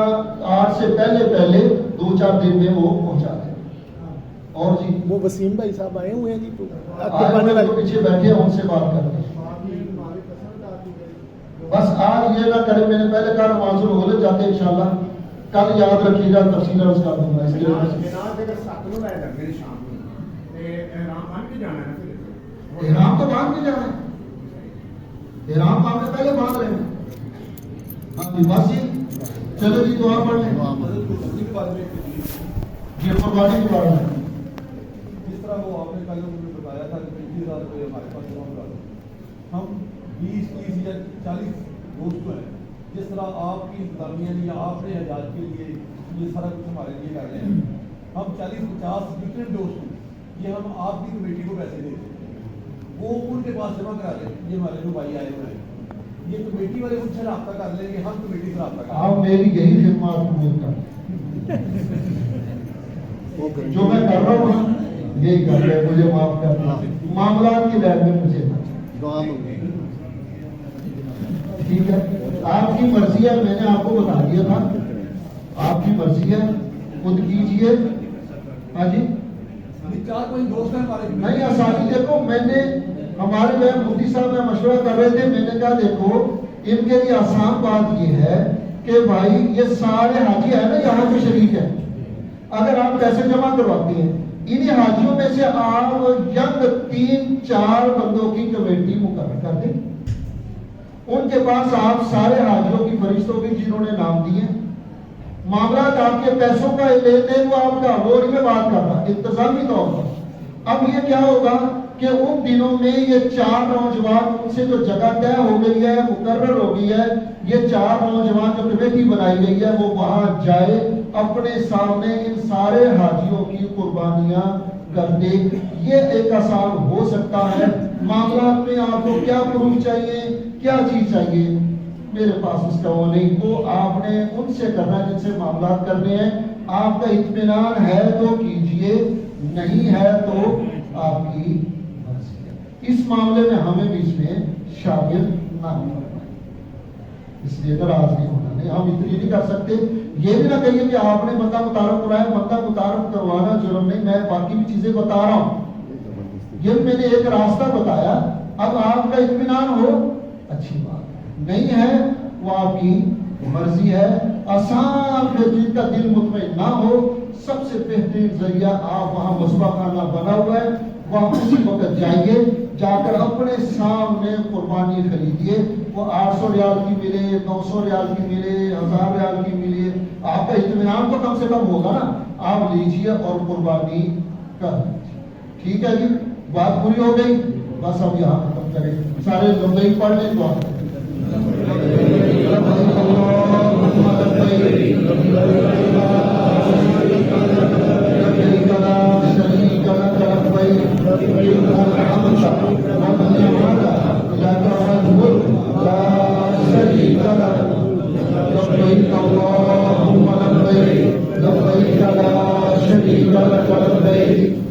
8 سے پہلے 2-4 دن میں وہ پہنچا دیں. اور جی وہ وسیم بھائی صاحب آئے ہوئے ہیں جی, پیچھے بیٹھے ہیں, ان سے بات کرتے ہیں. بس آج یہ نہ کرے, میں نے پہلے کہا نماز ہو جاتے ہیں انشاءاللہ, کل یاد رکھیے گا, تفصیل عرض کر دوں گا. اس کے لیے احرام تو باندھ کے جانا ہے, احرام آپ نے پہلے باندھ رہے ہیں. ہاں جی بس جی, چلو جی دعا پڑھ لیں. یہ قربانی کے بارے میں جس طرح وہ آپ نے پہلے مجھے بتایا تھا کہ 25,000 روپئے ہمارے پاس جمع کرا دو, ہم 20-30 یا 40 دوست ہیں, جس طرح آپ کی انتظامیہ نے یا آپ نے حجاج کے لیے یہ سارا کچھ ہمارے لیے کر رہے ہیں, ہم 40-50 ڈفرینٹ دوست ہیں, یہ ہم آپ کی کمیٹی کو پیسے دے دیں, وہ ان کے پاس جمع کرا دیں. یہ ہمارے جو بھائی آئے ہوئے ہیں, یہ کمیٹی والے ان سے رابطہ کر لیں گے, ہم کمیٹی سے رابطہ کر لیں گے. آپ میری یہی خدمات قبول کریں, جو میں کر رہا ہوں یہی کر رہے, مجھے معاف کرنا, معاملات کی لائن میں مجھے دعا مانگیں. ٹھیک ہے, آپ کی مرضی ہے, میں نے آپ کو بتا دیا تھا, آپ کی مرضی ہے, خود کیجئے. ہاں جی, 4-5 دوست ہیں ہمارے. نہیں آسانی, دیکھو میں نے ہمارے جو مفتی صاحب میں مشورہ کر رہے تھے, میں نے کہا دیکھو ان کے لیے آسان بات یہ ہے کہ بھائی یہ سارے حاجی ہیں نا یہاں کے شریک ہیں, اگر آپ پیسے جمع کرواتے ہیں, انہیں حاجیوں میں سے آپ ینگ 3-4 بندوں کی کمیٹی مقرر کر دیں, ان کے پاس آپ سارے حاجیوں کی فہرست ہوگی جنہوں نے نام دیے, معاملات آپ کے پیسوں کا لین دین وہ آپ کا, وہ نہیں میں بات کر رہا انتظامی طور پر. اب یہ کیا ہوگا کہ ان دنوں میں یہ 4 نوجوان, ان سے جو جگہ طے ہو گئی ہے, مقرر ہو گئی ہے, یہ 4 نوجوان جو کمیٹی بنائی گئی ہے وہ وہاں جائے, اپنے سامنے ان سارے حاجیوں کی قربانیاں کر دے. یہ ایک آسان ہو سکتا ہے. معاملات میں آپ کو کیا پروف چاہیے, کیا چیز چاہیے, میرے پاس اس کا وہ نہیں, وہ آپ نے ان سے کرنا ہے جن سے معاملات کرنے ہیں. آپ کا اطمینان ہے تو کیجئے, نہیں ہے تو آپ کی مرضی ہے. اس معاملے میں ہمیں بھی اس میں شامل نہ اس لیے ناراض نہیں ہونا نہیں. ہم اتنی نہیں کر سکتے. یہ بھی نہ کہیے کہ آپ نے بندہ متعارف کرایا. بندہ متعارف کروانا جرم نہیں, میں باقی بھی چیزیں بتا رہا ہوں. یہ میں نے ایک راستہ بتایا, اب آپ کا اطمینان ہو اچھی بات, نہیں ہے وہ آپ کی مرضی ہے. آسان پہ جن کا دل مطمئن نہ ہو, سب سے بہترین ذریعہ آپ وہاں مصباح خانہ بنا ہوا ہے, وہاں اسی وقت جائیے, جا کر اپنے سامنے قربانی خریدیے. وہ 800 ریال کی ملے, 900 ریال کی ملے, 1000 ریال کی ملے, آپ کا اطمینان تو کم سے کم ہوگا نا. آپ لیجیے اور قربانی کر دیجیے. ٹھیک ہے جی, بات پوری ہو گئی. بس اب یہاں ختم کریں. سارے لمبئی پڑھ لیں دعا کریں.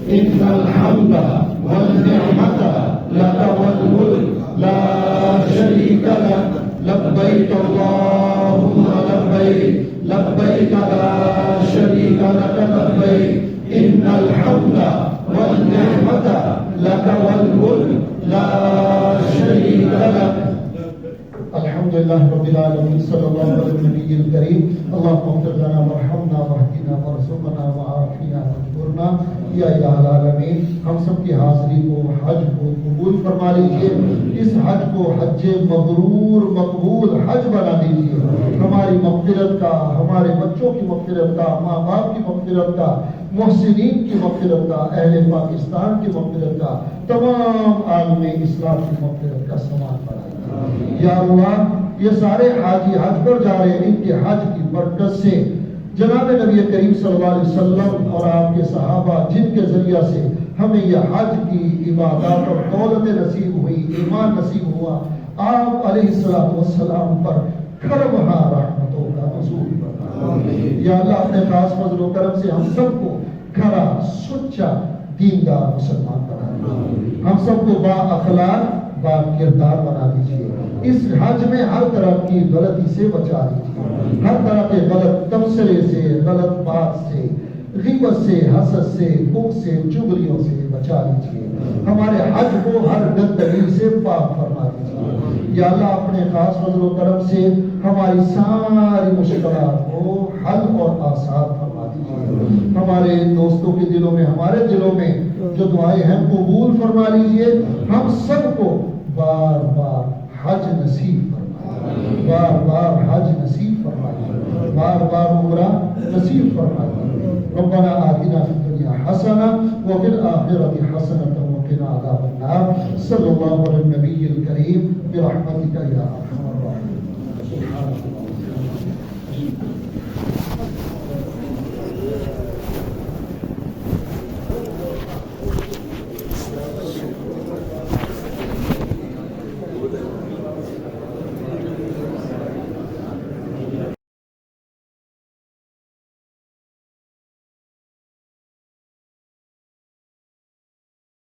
إن الحمد والنعمة لك والملك لا شريك لك لبيك اللهم لبيك لبيك لا شريك لك لبيك إن الحمد والنعمة لك والملك لا شريك لك. الحمد لله رب العالمين. صلى الله على النبي الكريم. اللهم اغفر لنا وارحمنا واهدنا وارزقنا وعافنا واجبرنا یا الہ العالمین. ہم سب کی حاضری کو, حج کو قبول فرما لیجیے. اس حج کو حج مبرور مقبول حج بنا دیجیے. ہماری مغفرت کا, ہمارے بچوں کی مغفرت کا, ماں باپ کی مغفرت کا, محسنین کی مغفرت کا, اہل پاکستان کی مغفرت کا, تمام عالم اسلام کی مغفرت کا سامان بنائیے. یا اللہ, یہ سارے حاجی حج پر جا رہے ہیں, ان کے حج کی برکت سے جناب نبی کریم صلی اللہ علیہ وسلم اور آپ کے صحابہ جن کے ذریعہ سے ہمیں یہ حج کی عبادات اور دولت نصیب ہوئی, ایمان نصیب ہوا, آپ علیہ السلام پر کھربہا رحمتوں کا نزول فرما. یا اللہ, اپنے خاص فضل و کرم سے ہم سب کو کھرا سچا دیندار مسلمان بنا دیجیے. ہم سب کو با اخلاق با کردار بنا دیجیے. اس حج میں ہر طرح کی غلطی سے بچا دیجیے. ہر طرح کے غلط تبصرے سے, غلط بات سے, غیبت سے, حسد سے, بغض سے, چغلیوں سے بچا لیجیے. ہمارے حج کو ہر گندگی سے پاک فرما دیجیے. یا اللہ, اپنے خاص فضل و کرم سے ہماری ساری مشکلات کو حل اور آسان فرما دیجیے. ہمارے دوستوں کے دلوں میں, ہمارے دلوں میں جو دعائیں ہیں قبول فرما لیجیے. ہم سب کو بار بار حج نصیب فرمائے, بار بار حج نصیب فرمائے, بار بار عمرہ نصیب فرمائے. ربنا آتنا فی الدنیا حسنہ وفی الآخرۃ حسنۃ وقنا عذاب النار. صلی اللہ علی النبی الکریم برحمتک یا ارحم الراحمین.